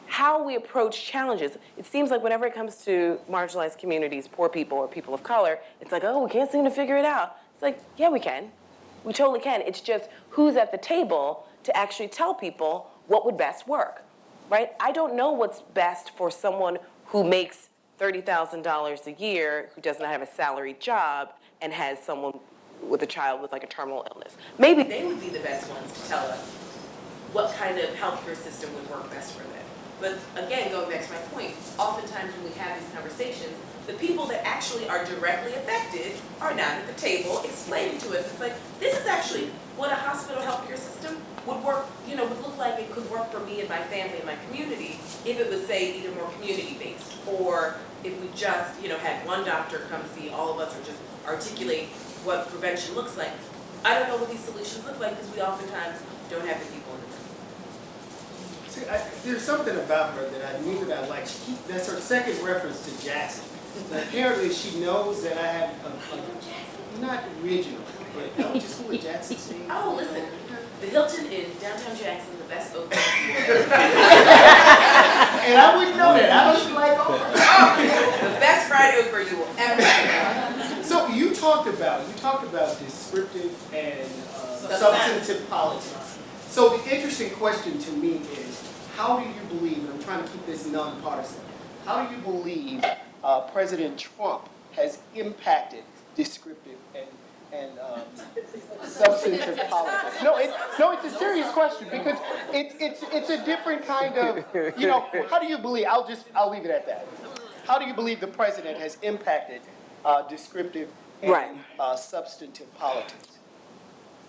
how we approach challenges, it seems like whenever it comes to marginalized communities, poor people or people of color, it's like, oh, we can't seem to figure it out. It's like, yeah, we can. We totally can. It's just who's at the table to actually tell people what would best work, right? I don't know what's best for someone who makes $30,000 a year, who does not have a salaried job, and has someone with a child with like a terminal illness. Maybe they would be the best ones to tell us what kind of healthcare system would work best for them. But again, going back to my point, oftentimes when we have these conversations, the people that actually are directly affected are not at the table explaining to us. It's like, this is actually what a hospital healthcare system would work, would look like it could work for me and my family and my community if it was, say, either more community-based, or if we just, had one doctor come see all of us or just articulate what prevention looks like. I don't know what these solutions look like because we oftentimes don't have the people in the room. See, there's something about her that I knew that I liked. That's her second reference to Jackson. Apparently, she knows that I have not original, but I went to school at Jackson State. Oh, listen, the Hilton in downtown Jackson, the best oak. And I wouldn't know that. I was like, the best fried okra you will ever have. So you talked about descriptive and substantive politics. So the interesting question to me is, how do you believe, and I'm trying to keep this nonpartisan, how do you believe President Trump has impacted descriptive and substantive politics? No, it's a serious question because it's a different kind of, how do you believe, I'll leave it at that. How do you believe the president has impacted descriptive and substantive politics?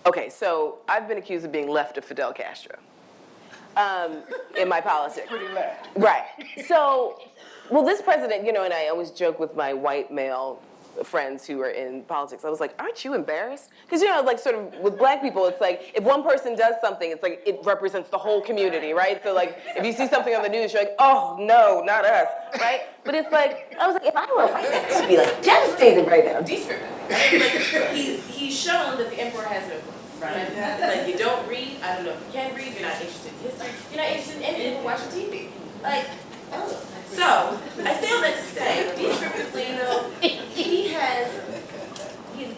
Okay, so I've been accused of being left of Fidel Castro in my politics. Pretty left. Right. So, well, this president, and I always joke with my white male friends who are in politics. I was like, aren't you embarrassed? Because, like sort of with black people, it's like if one person does something, it's like it represents the whole community, right? So like if you see something on the news, you're like, oh, no, not us, right? But it's like, I was like, if I were a white man, I should be like devastated right now. Descriptive. Like, he's shown that the emperor has no clue. Right? It's like you don't read, I don't know if you can read, you're not interested in history, you're not interested in anything but watching TV. Like, so, I say all that to say, descriptively, he's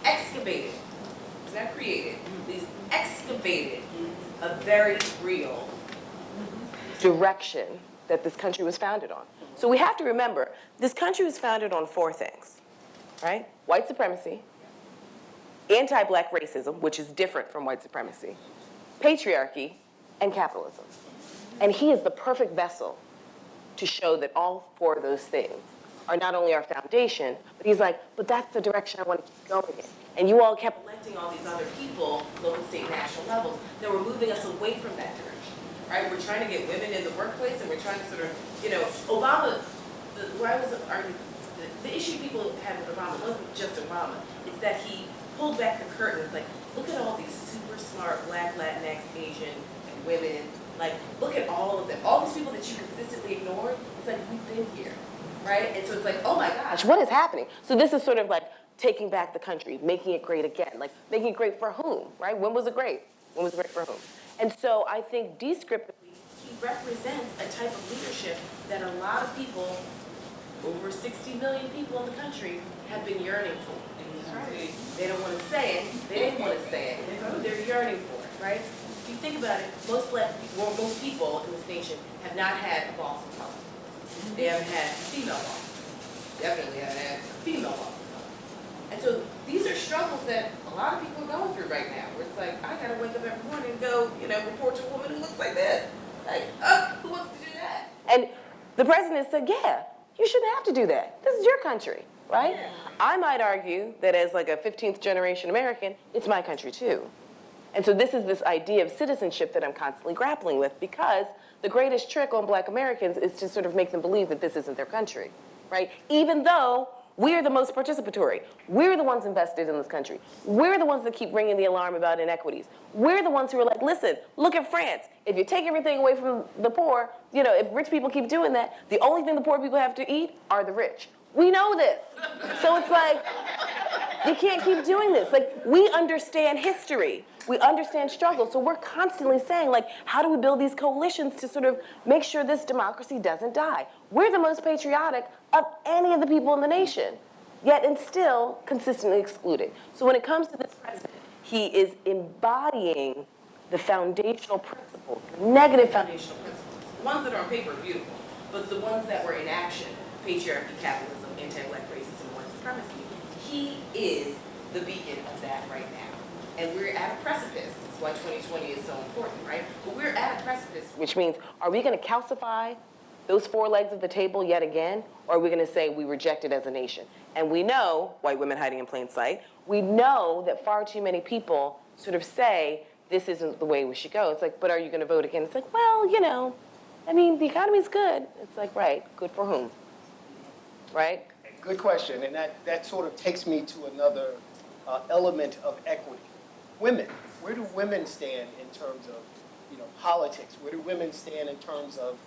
excavated, he's not created, he's excavated a very real direction that this country was founded on. So we have to remember, this country was founded on four things, right? White supremacy, anti-black racism, which is different from white supremacy, patriarchy, and capitalism. And he is the perfect vessel to show that all four of those things are not only our foundation, but he's like, but that's the direction I want to keep going in. And you all kept electing all these other people, local, state, national levels, that were moving us away from that direction, right? We're trying to get women in the workplace, and we're trying to sort of, Obama, the issue people have with Obama wasn't just Obama, it's that he pulled back the curtain. It's like, look at all these super smart Black, Latinx, Asian, and women. Like, look at all of them. All these people that you consistently ignored, it's like, we've been here, right? And so it's like, oh my gosh, what is happening? So this is sort of like taking back the country, making it great again. Like, making it great for whom, right? When was it great? When was it great for whom? And so I think descriptively, he represents a type of leadership that a lot of people, over 60 million people in the country, have been yearning for. is saying, who they're yearning for, right? If you think about it, most black people, or most people in this nation have not had a boss of color. They haven't had a female boss. Definitely haven't had a female boss of color. And so these are struggles that a lot of people are going through right now, where it's like, I gotta wake up every morning and go, report to a woman who looks like this. Like, who wants to do that? And the president said, yeah, you shouldn't have to do that. This is your country, right? Yeah. I might argue that as like a 15th generation American, it's my country too. And so this is this idea of citizenship that I'm constantly grappling with, because the greatest trick on black Americans is to sort of make them believe that this isn't their country, right? Even though we're the most participatory. We're the ones invested in this country. We're the ones that keep ringing the alarm about inequities. We're the ones who are like, listen, look at France. If you take everything away from the poor, if rich people keep doing that, the only thing the poor people have to eat are the rich. We know this. So it's like, you can't keep doing this. Like, we understand history. We understand struggle. So we're constantly saying, like, how do we build these coalitions to sort of make sure this democracy doesn't die? We're the most patriotic of any of the people in the nation, yet and still consistently excluded. So when it comes to this president, he is embodying the foundational principles, the negative foundational principles. The ones that are on paper are beautiful, but the ones that were in action, patriarchy, capitalism, anti-black racism, white supremacy, he is the beacon of that right now. And we're at a precipice. That's why 2020 is so important, right? But we're at a precipice, which means, are we going to calcify those four legs of the table yet again, or are we going to say we reject it as a nation? And we know, white women hiding in plain sight, we know that far too many people sort of say, this isn't the way we should go. It's like, but are you going to vote again? It's like, well, the economy's good. It's like, right, good for whom? Right? Good question, and that sort of takes me to another element of equity. Women, where do women stand in terms of, politics? Where do women stand in terms of,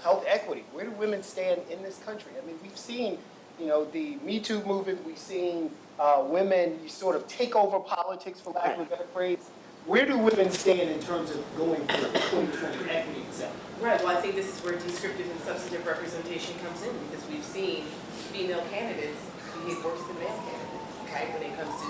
health equity? Where do women stand in this country? I mean, we've seen, the Me Too movement. We've seen women sort of take over politics, for lack of a better phrase. Where do women stand in terms of going for 2020 equity itself? Right, well, I think this is where descriptive and substantive representation comes in, because we've seen female candidates behave worse than male candidates, right? When it comes to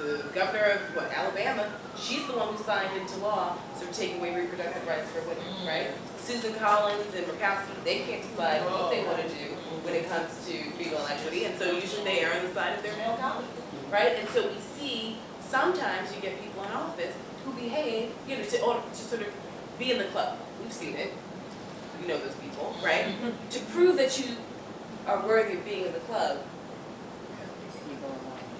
the governor of, Alabama, she's the one who signed into law sort of taking away reproductive rights for women, right? Susan Collins and Murkowski, they can't decide what they want to do when it comes to female equity, and so usually they are on the side of their male colleagues, right? And so we see sometimes you get people in office who behave, to sort of be in the club. We've seen it. You know those people, right? To prove that you are worthy of being in the club,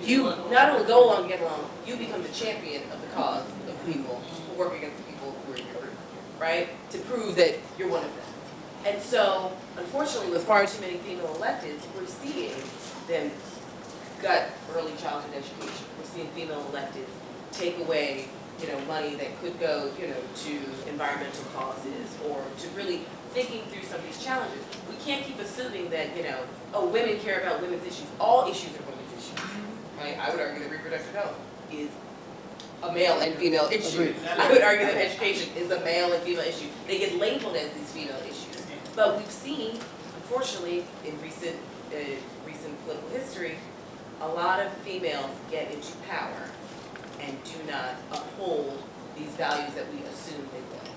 you not only go along and get along, you become the champion of the cause of the people who work against the people who are in your group, right? To prove that you're one of them. And so, unfortunately, with far too many female electeds, we're seeing them gut early childhood education. We're seeing female electeds take away, money that could go, to environmental causes, or to really thinking through some of these challenges. We can't keep assuming that, women care about women's issues. All issues are women's issues, right? I would argue that reproductive health is a male and female issue. I would argue that education is a male and female issue. They get labeled as these female issues. But we've seen, unfortunately, in recent political history, a lot of females get into power and do not uphold these values that we assume they will.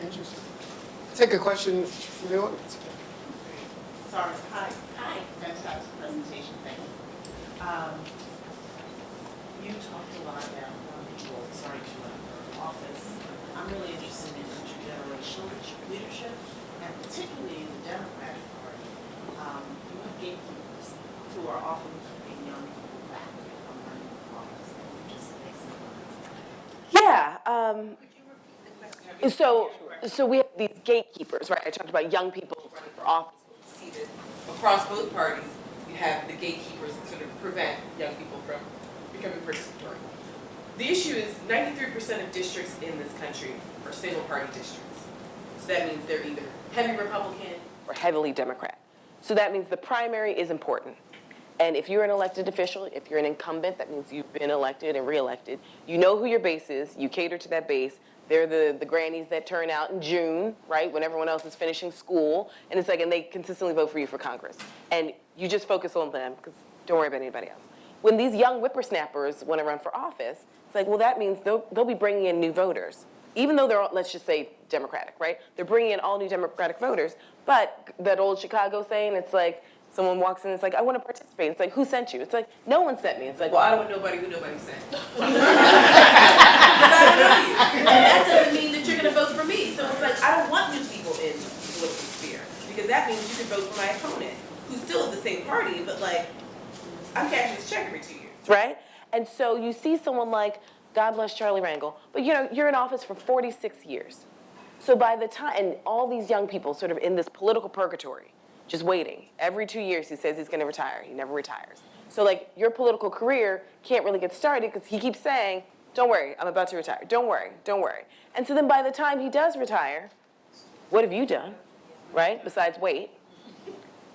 Interesting. Take a question from the audience. Sorry. Hi. Fantastic presentation. Thank you. You talked a lot about people starting to run for office. I'm really interested in intergenerational leadership, and particularly in the Democratic Party. You have gatekeepers who are often keeping young people back from running for office. That would just make some sense. Yeah. So we have these gatekeepers, right? I talked about young people running for office. You see that across both parties, you have the gatekeepers that sort of prevent young people from becoming participatory. The issue is 93% of districts in this country are single-party districts. So that means they're either heavy Republican or heavily Democrat. So that means the primary is important. And if you're an elected official, if you're an incumbent, that means you've been elected and reelected. You know who your base is. You cater to that base. They're the grannies that turn out in June, right, when everyone else is finishing school. And it's like, and they consistently vote for you for Congress. And you just focus on them, because don't worry about anybody else. when these young whippersnappers want to run for office, it's like, well, that means they'll be bringing in new voters. Even though they're, let's just say, Democratic, right? They're bringing in all new Democratic voters. But that old Chicago saying, it's like, someone walks in and it's like, I want to participate. It's like, who sent you? It's like, no one sent me. It's like, well, I don't want nobody who nobody sent. Because I don't know you. And that doesn't mean that you're going to vote for me. So it's like, I don't want new people in the political sphere. Because that means you can vote for my opponent, who's still in the same party, but like, I'm cashing this check every 2 years. Right? And so you see someone like, God bless Charlie Rangel, but you know, you're in office for 46 years. So by the time, and all these young people sort of in this political purgatory, just waiting. Every 2 years he says he's gonna retire, he never retires. So like, your political career can't really get started because he keeps saying, don't worry, I'm about to retire, don't worry, don't worry. And so then by the time he does retire, what have you done, right? Besides wait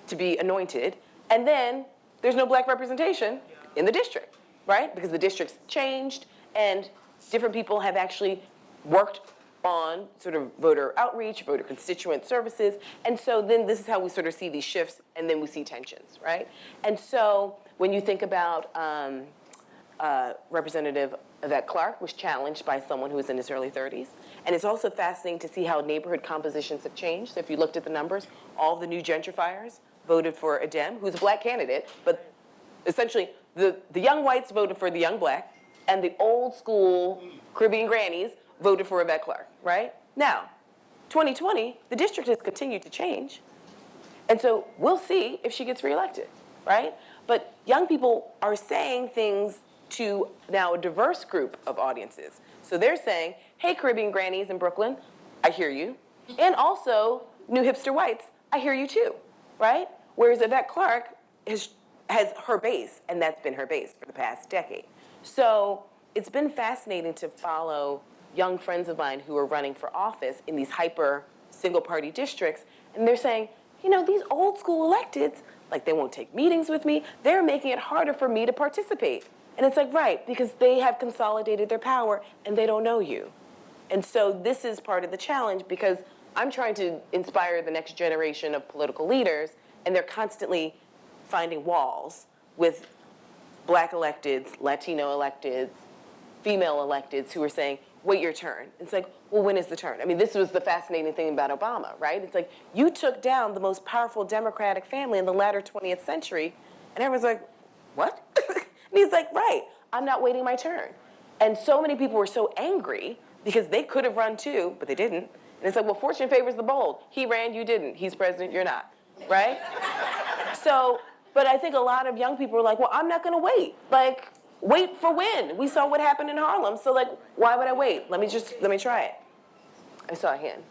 to be anointed. And then there's no black representation in the district, right? Because the district's changed and different people have actually worked on sort of voter outreach, voter constituent services. And so then this is how we sort of see these shifts and then we see tensions, right? And so when you think about Representative Yvette Clarke was challenged by someone who was in his early 30s. And it's also fascinating to see how neighborhood compositions have changed. So if you looked at the numbers, all the new gentrifiers voted for a Dem, who's a black candidate, but essentially the young whites voted for the young black, and the old school Caribbean grannies voted for Yvette Clarke, right? Now, 2020, the district has continued to change. And so we'll see if she gets reelected, right? But young people are saying things to now a diverse group of audiences. So they're saying, hey, Caribbean grannies in Brooklyn, I hear you. And also, new hipster whites, I hear you too, right? Whereas Yvette Clarke has her base, and that's been her base for the past decade. So it's been fascinating to follow young friends of mine who are running for office in these hyper single-party districts, and they're saying, you know, these old school electeds, like they won't take meetings with me, they're making it harder for me to participate. And it's like, right, because they have consolidated their power and they don't know you. And so this is part of the challenge because I'm trying to inspire the next generation of political leaders, and they're constantly finding walls with black electeds, Latino electeds, female electeds who are saying, wait your turn. It's like, well, when is the turn? I mean, this was the fascinating thing about Obama, right? It's like, you took down the most powerful Democratic family in the latter 20th century, and everyone's like, what? And he's like, right, I'm not waiting my turn. And so many people were so angry because they could have run too, but they didn't. And it's like, well, fortune favors the bold. He ran, you didn't. He's president, you're not, right? So, but I think a lot of young people are like, well, I'm not gonna wait. Like, wait for when? We saw what happened in Harlem, so like, why would I wait? Let me try it. I saw a hand.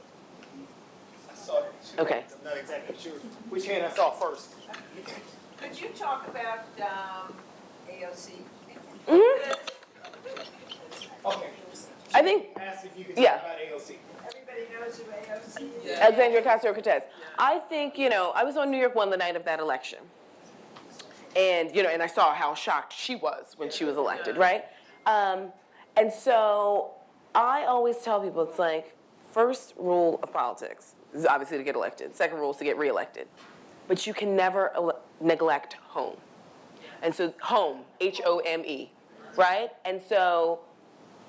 I saw it. Okay. I'm not exactly sure which hand I saw first. Could you talk about AOC? Okay. I think, Ask if you can yeah. talk about AOC. Everybody knows who AOC is. Alexandria Ocasio-Cortez. I think, you know, I was on New York One the night of that election. And, you know, and I saw how shocked she was when she was elected, right? And so I always tell people, it's like, first rule of politics is obviously to get elected. Second rule is to get reelected. But you can never neglect home. And so home, H-O-M-E, right? And so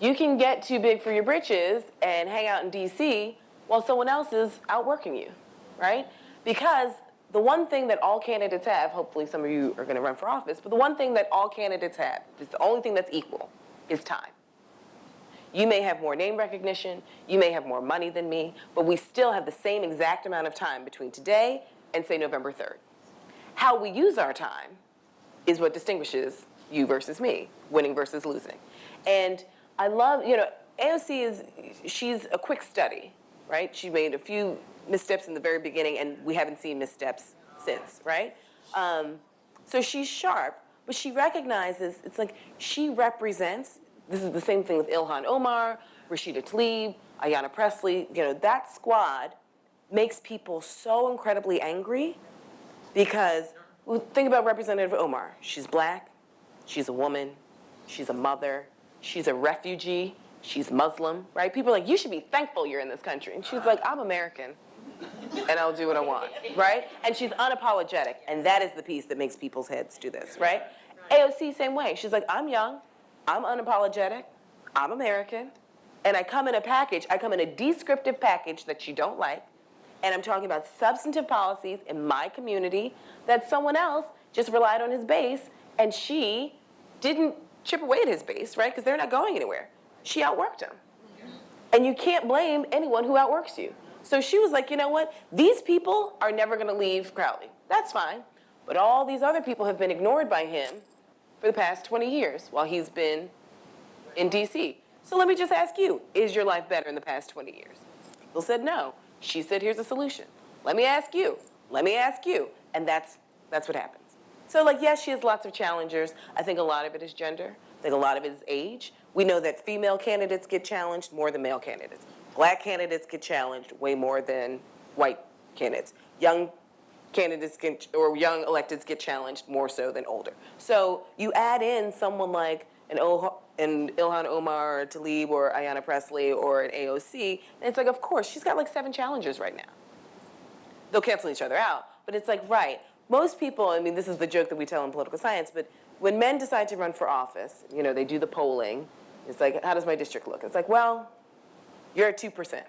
you can get too big for your britches and hang out in D.C. while someone else is outworking you, right? Because the one thing that all candidates have, hopefully some of you are going to run for office, but the one thing that all candidates have, is the only thing that's equal, is time. You may have more name recognition, you may have more money than me, but we still have the same exact amount of time between today and, say, November 3rd. How we use our time is what distinguishes you versus me, winning versus losing. And I love, you know, AOC she's a quick study, right? She made a few missteps in the very beginning, and we haven't seen missteps since, right? So she's sharp, but she recognizes, it's like she represents, this is the same thing with Ilhan Omar, Rashida Tlaib, Ayanna Pressley, you know, that squad makes people so incredibly angry because, well, think about Representative Omar. She's black, she's a woman, she's a mother, she's a refugee, she's Muslim, right? People are like, you should be thankful you're in this country. And she's like, I'm American, and I'll do what I want, right? And she's unapologetic, and that is the piece that makes people's heads do this, right? AOC, same way. She's like, I'm young, I'm unapologetic, I'm American, and I come in a package, I come in a descriptive package that you don't like, and I'm talking about substantive policies in my community that someone else just relied on his base, and she didn't chip away at his base, right? Because they're not going anywhere. She outworked him. And you can't blame anyone who outworks you. So she was like, you know what? These people are never going to leave Crowley. That's fine. But all these other people have been ignored by him for the past 20 years while he's been in D.C. So let me just ask you, is your life better in the past 20 years? People said no. She said, here's a solution. Let me ask you. Let me ask you. And that's what happens. So, like, yes, she has lots of challengers. I think a lot of it is gender. I think a lot of it is age. We know that female candidates get challenged more than male candidates. Black candidates get challenged way more than white candidates. Young candidates or young electeds get challenged more so than older. So you add in someone like an Ilhan Omar or Tlaib or Ayanna Pressley or an AOC, and it's like, of course, she's got like 7 challengers right now. They'll cancel each other out, but it's like, right. Most people, I mean, this is the joke that we tell in political science, but when men decide to run for office, you know, they do the polling. It's like, how does my district look? It's like, well, you're at 2%.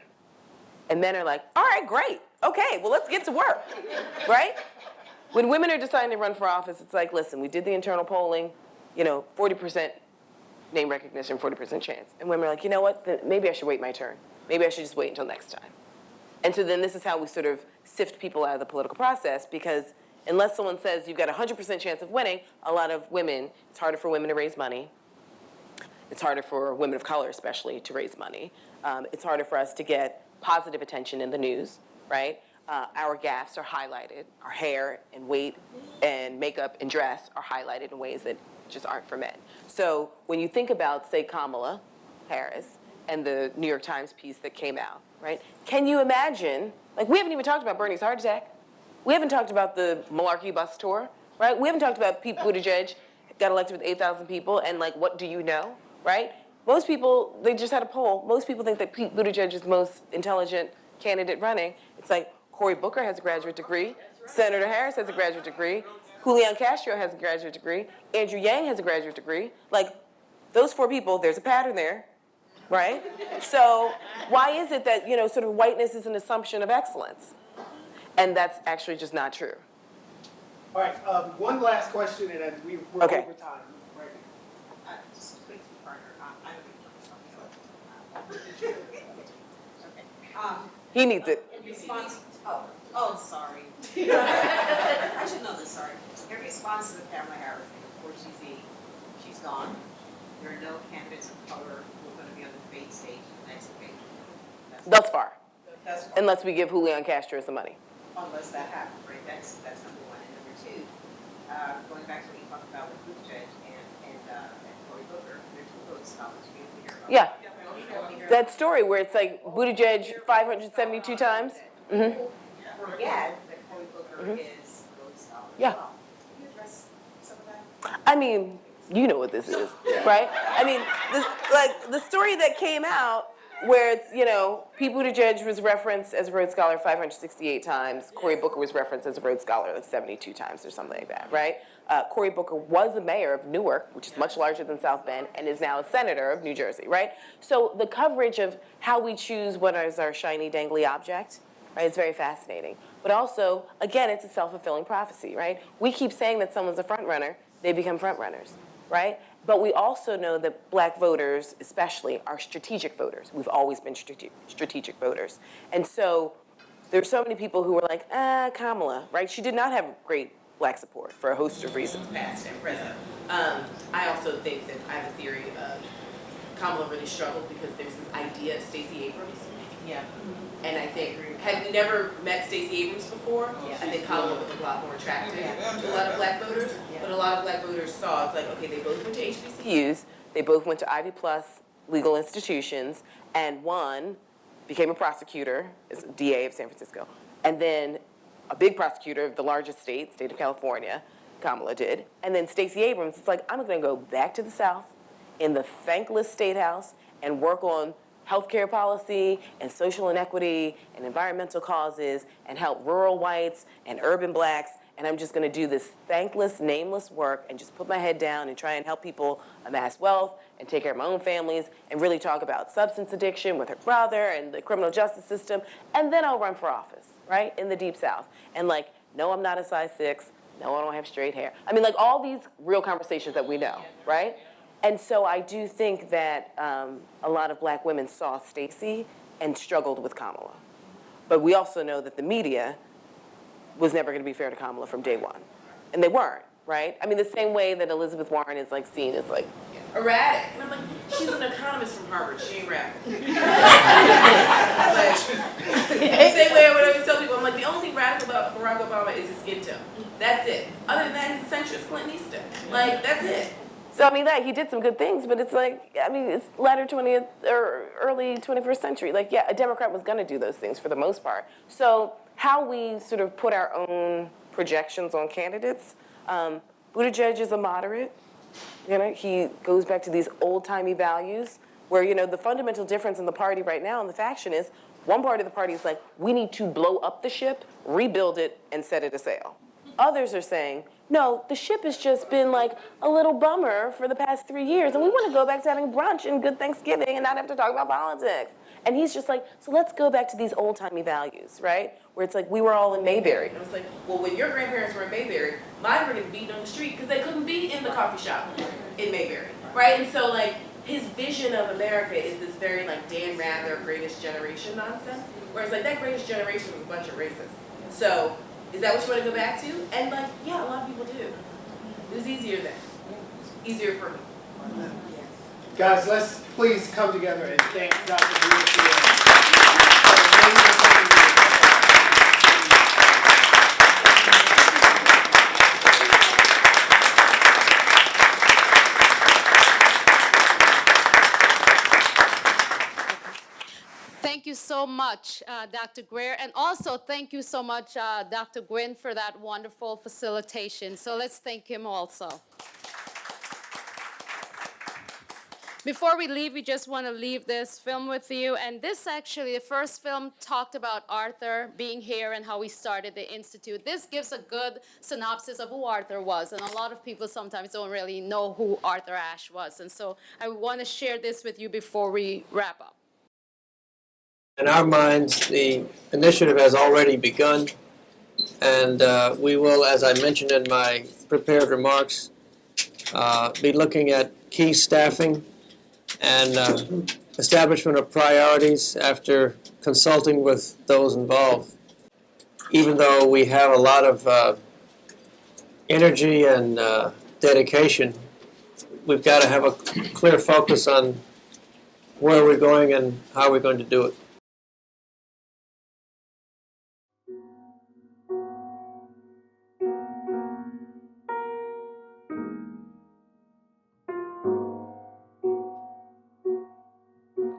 And men are like, all right, great. Okay, well, let's get to work, right? When women are deciding to run for office, it's like, listen, we did the internal polling, you know, 40% name recognition, 40% chance. And women are like, you know what, then maybe I should wait my turn. Maybe I should just wait until next time. And so then this is how we sort of sift people out of the political process, because unless someone says you've got a 100% chance of winning, a lot of women, it's harder for women to raise money. It's harder for women of color, especially, to raise money. It's harder for us to get positive attention in the news, right? Our gaffes are highlighted. Our hair and weight and makeup and dress are highlighted in ways that just aren't for men. So when you think about, say, Kamala Harris and the New York Times piece that came out, right? Can you imagine, like, we haven't even talked about Bernie's heart attack. We haven't talked about the Malarkey bus tour, right? We haven't talked about Pete Buttigieg got elected with 8,000 people, and like, what do you know, right? Most people, they just had a poll. Most people think that Pete Buttigieg is the most intelligent candidate running. It's like Cory Booker has a graduate degree, Senator Harris has a graduate degree, Julian Castro has a graduate degree, Andrew Yang has a graduate degree. Like, those 4 people, there's a pattern there, right? So why is it that, you know, sort of whiteness is an assumption of excellence? And that's actually just not true. All right, one last question, and then we're Okay. over time. Right. Just a quick two-parter. I don't know. Okay. He needs it. In response, oh, sorry. I should know this, sorry. In response to the Kamala Harris thing, of course, she's gone. There are no candidates of color who are going to be on the debate stage in the next debate. Thus far. Thus far. Unless we give Julian Castro some money. Unless that happens, right? That's number one. And number two, going back to what you talked about with Buttigieg and Cory Booker, there's 2 votes scholars. We hear about Yeah. that. That story where it's like Buttigieg 572 times. Mm-hmm. Forget that Cory Booker is a Rhodes Scholar as Yeah. well. Can you address some of that? I mean, you know what this is, right? I mean, the story that came out where it's, you know, Pete Buttigieg was referenced as a Rhodes Scholar 568 times. Cory Booker was referenced as a Rhodes Scholar like 72 times or something like that, right? Cory Booker was the mayor of Newark, which is much larger than South Bend, and is now a senator of New Jersey, right? So the coverage of how we choose what is our shiny, dangly object, right, is very fascinating. But also, again, it's a self-fulfilling prophecy, right? We keep saying that someone's a front runner, they become front runners, right? But we also know that black voters, especially, are strategic voters. We've always been strategic voters. And so there's so many people who are like, Kamala, right? She did not have great black support for a host of reasons, past and present. I also think that I have a theory of Kamala really struggled because there's this idea of Stacey Abrams. Yeah. And I think, had we never met Stacey Abrams before, I think Kamala was a lot more attractive to a lot of black voters. But a lot of black voters saw, it's like, okay, they both went to HBCUs, they both went to Ivy Plus legal institutions, and one became a prosecutor, as a DA of San Francisco, and then a big prosecutor of the largest state of California, Kamala did. And then Stacey Abrams, it's like, I'm gonna go back to the South in the thankless state house and work on healthcare policy and social inequity and environmental causes and help rural whites and urban blacks and I'm just going to do this thankless, nameless work and just put my head down and try and help people amass wealth and take care of my own families and really talk about substance addiction with her brother and the criminal justice system, and then I'll run for office, right, in the Deep South. And like, no, I'm not a size 6. No, I don't have straight hair. I mean, like all these real conversations that we know, right? And so I do think that a lot of black women saw Stacey and struggled with Kamala. But we also know that the media was never going to be fair to Kamala from day one. And they weren't, right? I mean, the same way that Elizabeth Warren is like seen as like erratic. And I'm like, she's an economist from Harvard. She ain't radical. Like, the same way I would always tell people, I'm like, the only thing radical about Barack Obama is his skin tone. That's it. Other than that, he's a centrist, Clinton Eastern. Like, that's it. So, I mean, he did some good things, but it's like, I mean, it's latter 20th or early 21st century. Like, yeah, a Democrat was going to do those things for the most part. So how we sort of put our own projections on candidates, Buttigieg is a moderate. You know, he goes back to these old-timey values where, you know, the fundamental difference in the party right now in the faction is one part of the party is like, we need to blow up the ship, rebuild it, and set it a sail. Others are saying, no, the ship has just been like a little bummer for the past 3 years, and we want to go back to having brunch and good Thanksgiving and not have to talk about politics. And he's just like, so let's go back to these old-timey values, right? Where it's like, we were all in Mayberry. And I was like, well, when your grandparents were in Mayberry, mine were getting beaten on the street because they couldn't be in the coffee shop in Mayberry, right? And so, like, his vision of America is this very, like, Dan Rather, greatest generation nonsense. Whereas, like, that greatest generation was a bunch of racists. So, is that what you want to go back to? And, like, yeah, a lot of people do. It was easier then. Easier for me. Guys, let's please come together and thank Dr. Greer for Thank you so much, Dr. Greer, and also thank you so much, Dr. Grin, for that wonderful facilitation. So let's thank him also. Before we leave, we just want to leave this film with you. And this actually, the first film talked about Arthur being here and how we started the Institute. This gives a good synopsis of who Arthur was. And a lot of people sometimes don't really know who Arthur Ashe was. And so I want to share this with you before we wrap up. In our minds, the initiative has already begun. And we will, as I mentioned in my prepared remarks, be looking at key staffing and establishment of priorities after consulting with those involved. Even though we have a lot of energy and dedication, we've got to have a clear focus on where we're going and how we're going to do it.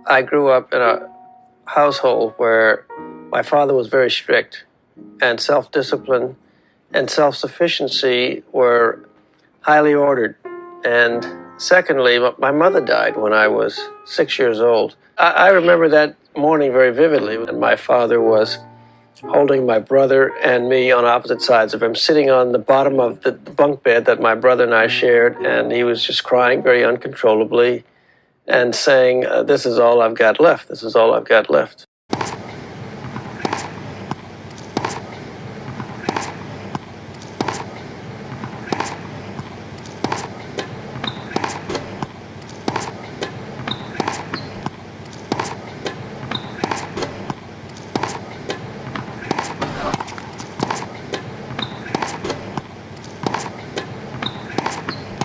I grew up in a household where my father was very strict, and self-discipline and self-sufficiency were highly ordered. And secondly, my mother died when I was 6 years old. I remember that morning very vividly, and my father was holding my brother and me on opposite sides of him, sitting on the bottom of the bunk bed that my brother and I shared, and he was just crying very uncontrollably and saying, this is all I've got left. This is all I've got left.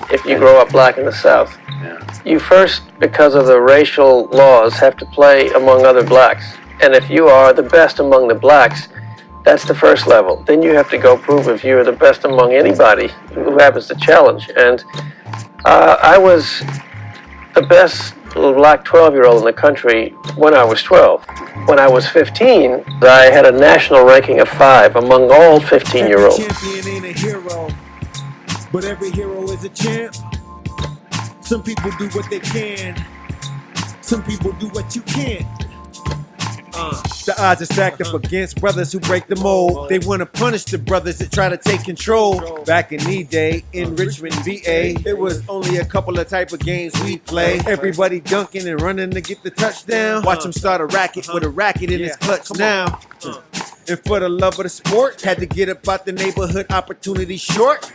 If you grow up black in the South, you first, because of the racial laws, have to play among other blacks. And if you are the best among the blacks, that's the first level. Then you have to go prove if you're the best among anybody who happens to challenge. And I was the best little black 12-year-old in the country when I was 12. When I was 15, I had a national ranking of 5 among all 15-year-olds. Champion ain't a hero, but every hero is a champ. Some people do what they can. Some people do what you can't. The odds are stacked up against brothers who break the mold. They want to punish the brothers that try to take control. Back in the day, in Richmond, VA, it was only a couple of type of games we play. Everybody dunking and running to get the touchdown. Watch them start a racket with a racket in his clutch now. And for the love of the sport, had to get up out the neighborhood, opportunity short.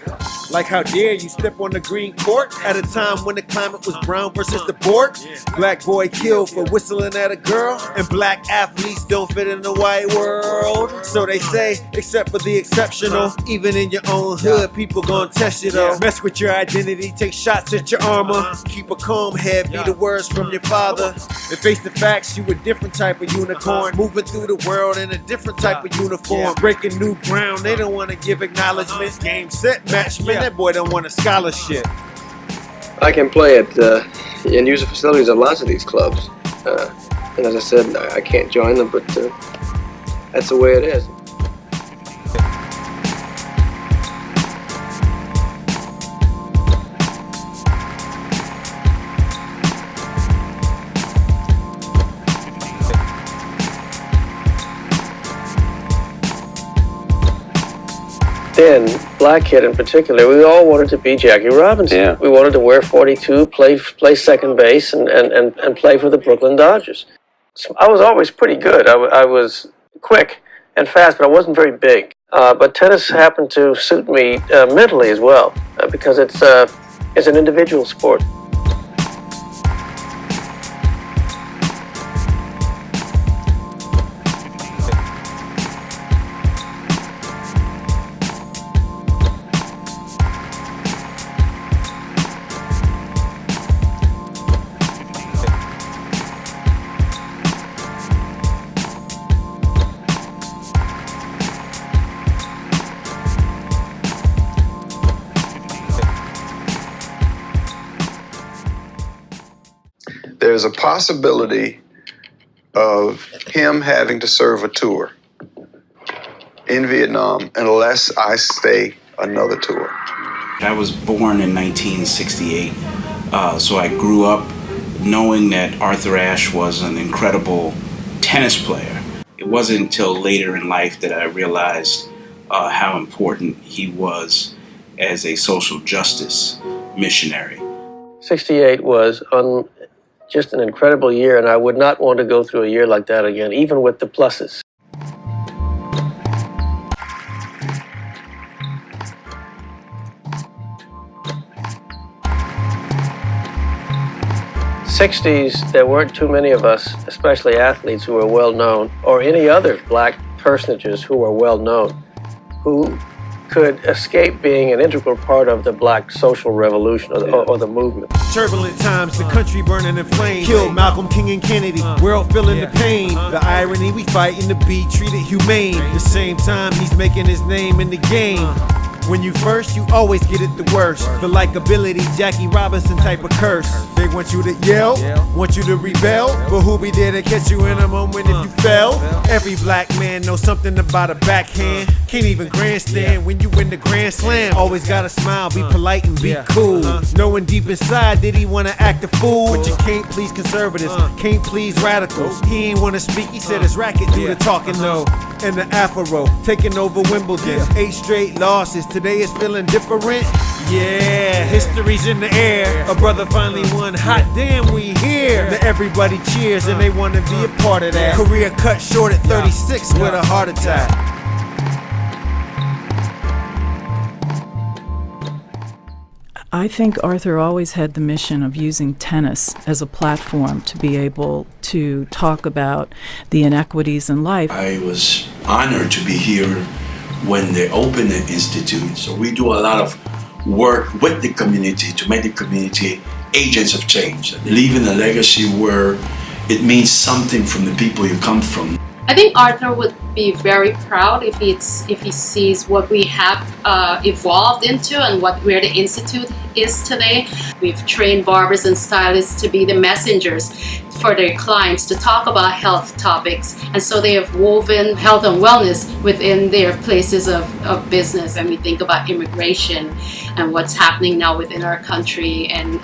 Like how dare you step on the green court at a time when the climate was brown versus the board. Black boy killed for whistling at a girl, and black athletes don't fit in the white world. So they say, except for the exceptional, even in your own hood, people gon' test you though. Mess with your identity, take shots at your armor. Keep a calm head, be the words from your father. And face the facts, you a different type of unicorn, moving through the world in a different type of uniform, breaking new ground. They don't want to give acknowledgement. Game, set, match, man, that boy don't want a scholarship. I can play at and use the facilities of lots of these clubs. And as I said, I can't join them, but that's the way it is. Then, black kid in particular, we all wanted to be Jackie Robinson. Yeah. We wanted to wear 42, play second base, and play for the Brooklyn Dodgers. So I was always pretty good. I was quick and fast, but I wasn't very big. But tennis happened to suit me mentally as well, because it's an individual sport. There's a possibility of him having to serve a tour in Vietnam unless I stay another tour. I was born in 1968, so I grew up knowing that Arthur Ashe was an incredible tennis player. It wasn't until later in life that I realized how important he was as a social justice missionary. 68 was just an incredible year, and I would not want to go through a year like that again, even with the pluses. '60s, there weren't too many of us, especially athletes who were well known, or any other black personages who were well known, who could escape being an integral part of the black social revolution or the movement. Turbulent times, the country burning in flames. Killed Malcolm, King, and Kennedy. World feeling the pain. The irony, we fighting to be treated humane. The same time, he's making his name in the game. When you first, you always get it the worst. The likability, Jackie Robinson type of curse. They want you to yell, want you to rebel, but who'll be there to catch you in a moment if you fell? Every black man knows something about a backhand. Can't even grandstand when you win the Grand Slam. Always gotta smile, be polite and be cool. Knowing deep inside that he wanna act a fool, but you can't please conservatives, can't please radicals. He ain't wanna speak, he said his racket do the talking though. And the Afro, taking over Wimbledon. 8 straight losses, today is feeling different. Yeah, history's in the air. A brother finally won, hot damn we here. Now everybody cheers and they wanna be a part of that. Career cut short at 36 with a heart attack. I think Arthur always had the mission of using tennis as a platform to be able to talk about the inequities in life. I was honored to be here when they opened the institute. So we do a lot of work with the community to make the community agents of change, leaving a legacy where it means something from the people you come from. I think Arthur would be very proud if he sees what we have evolved into and where the Institute is today. We've trained barbers and stylists to be the messengers for their clients to talk about health topics, and so they have woven health and wellness within their places of business. And we think about immigration and what's happening now within our country, and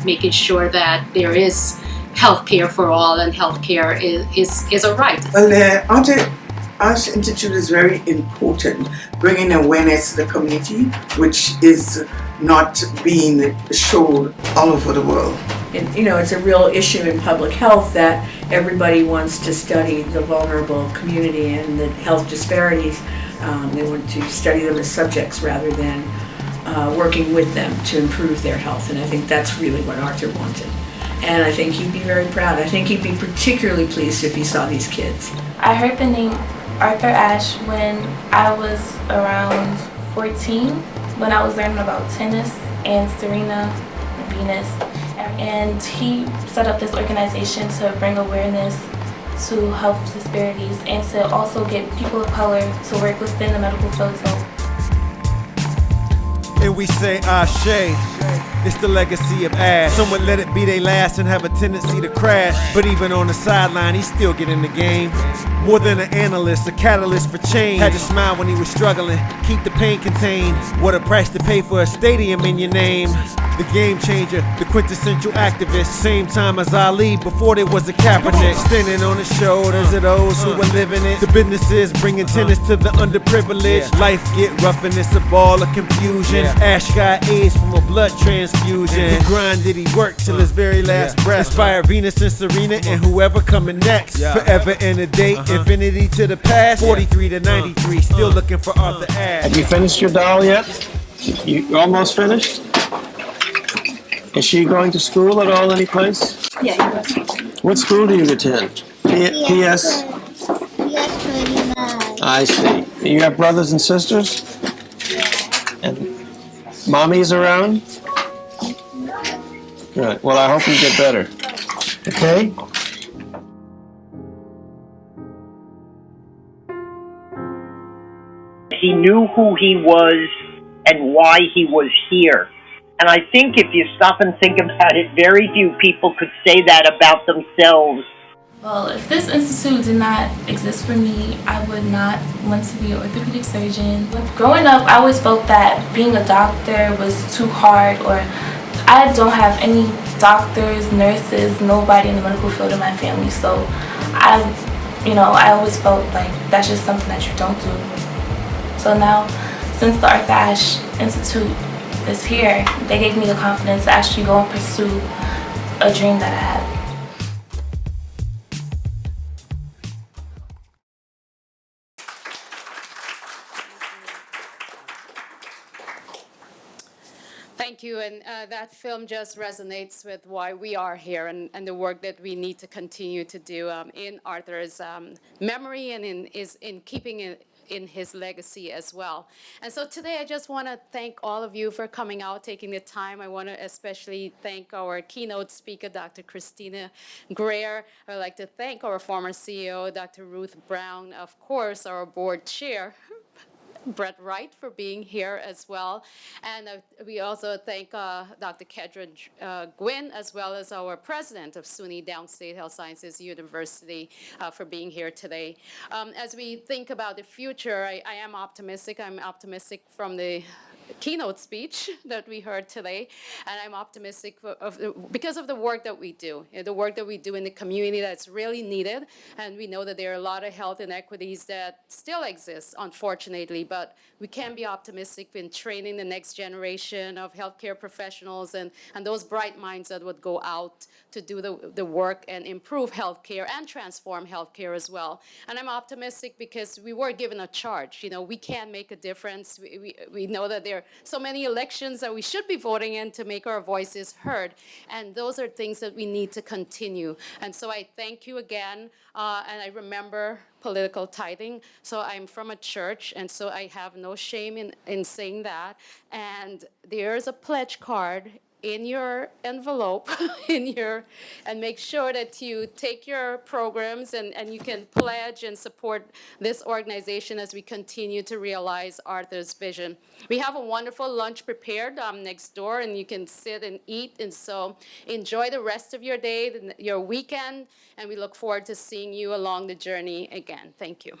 making sure that there is healthcare for all, and healthcare is a right. Well, the Ashe Institute is very important, bringing awareness to the community, which is not being showed all over the world. And, you know, it's a real issue in public health that everybody wants to study the vulnerable community and the health disparities. They want to study them as subjects rather than working with them to improve their health. And I think that's really what Arthur wanted. And I think he'd be very proud. I think he'd be particularly pleased if he saw these kids. I heard the name Arthur Ashe when I was around 14, when I was learning about tennis and Serena and Venus. And he set up this organization to bring awareness to health disparities and to also get people of color to work within the medical field. And we say Ashe, it's the legacy of Ashe. Some would let it be they last and have a tendency to crash. But even on the sideline, he still get in the game. More than an analyst, a catalyst for change. Had to smile when he was struggling, keep the pain contained. What a price to pay for a stadium in your name. The game changer, the quintessential activist. Same time as Ali, before there was a Kaepernick. Standing on the shoulders of those who are living it. The businesses bringing tennis to the underprivileged. Life get rough and it's a ball of confusion. Ashe got AIDS from a blood transfusion. He grinded, he worked till his very last breath. Inspired Venus and Serena and whoever coming next. Forever and a day, infinity to the past. 43 to 93, still looking for Arthur Ashe. Have you finished your doll yet? You almost finished? Is she going to school at all, any place? Yeah. What school do you attend? PS? I see. You have brothers and sisters? And mommy's around? Good. Well, I hope you get better. Okay? He knew who he was and why he was here. And I think if you stop and think about it, very few people could say that about themselves. Well, if this institute did not exist for me, I would not want to be an orthopedic surgeon. Growing up, I always felt that being a doctor was too hard, or I don't have any doctors, nurses, nobody in the medical field in my family. So I always felt like that's just something that you don't do. So now, since the Arthur Ashe Institute is here, they gave me the confidence to actually go and pursue a dream that I had. Thank you, and that film just resonates with why we are here and the work that we need to continue to do in Arthur's memory and in keeping it in his legacy as well. And so today I just want to thank all of you for coming out, taking the time. I want to especially thank our keynote speaker, Dr. Christina Greer. I'd like to thank our former CEO, Dr. Ruth Brown, of course, our board chair, Brett Wright, for being here as well. And we also thank Dr. Grin, as well as our president of SUNY Downstate Health Sciences University, for being here today. As we think about the future, I am optimistic. I'm optimistic from the keynote speech that we heard today, and I'm optimistic because of the work that we do, the work that we do in the community that's really needed. And we know that there are a lot of health inequities that still exist, unfortunately, but we can be optimistic in training the next generation of healthcare professionals and those bright minds that would go out to do the work and improve healthcare and transform healthcare as well. And I'm optimistic because we were given a charge. We can make a difference. We know that there are so many elections that we should be voting in to make our voices heard. And those are things that we need to continue. And so I thank you again. And I remember political tithing. So I'm from a church, and so I have no shame in saying that. And there's a pledge card in your envelope, and make sure that you take your programs and you can pledge and support this organization as we continue to realize Arthur's vision. We have a wonderful lunch prepared next door, and you can sit and eat. And so enjoy the rest of your day, your weekend, and we look forward to seeing you along the journey again. Thank you.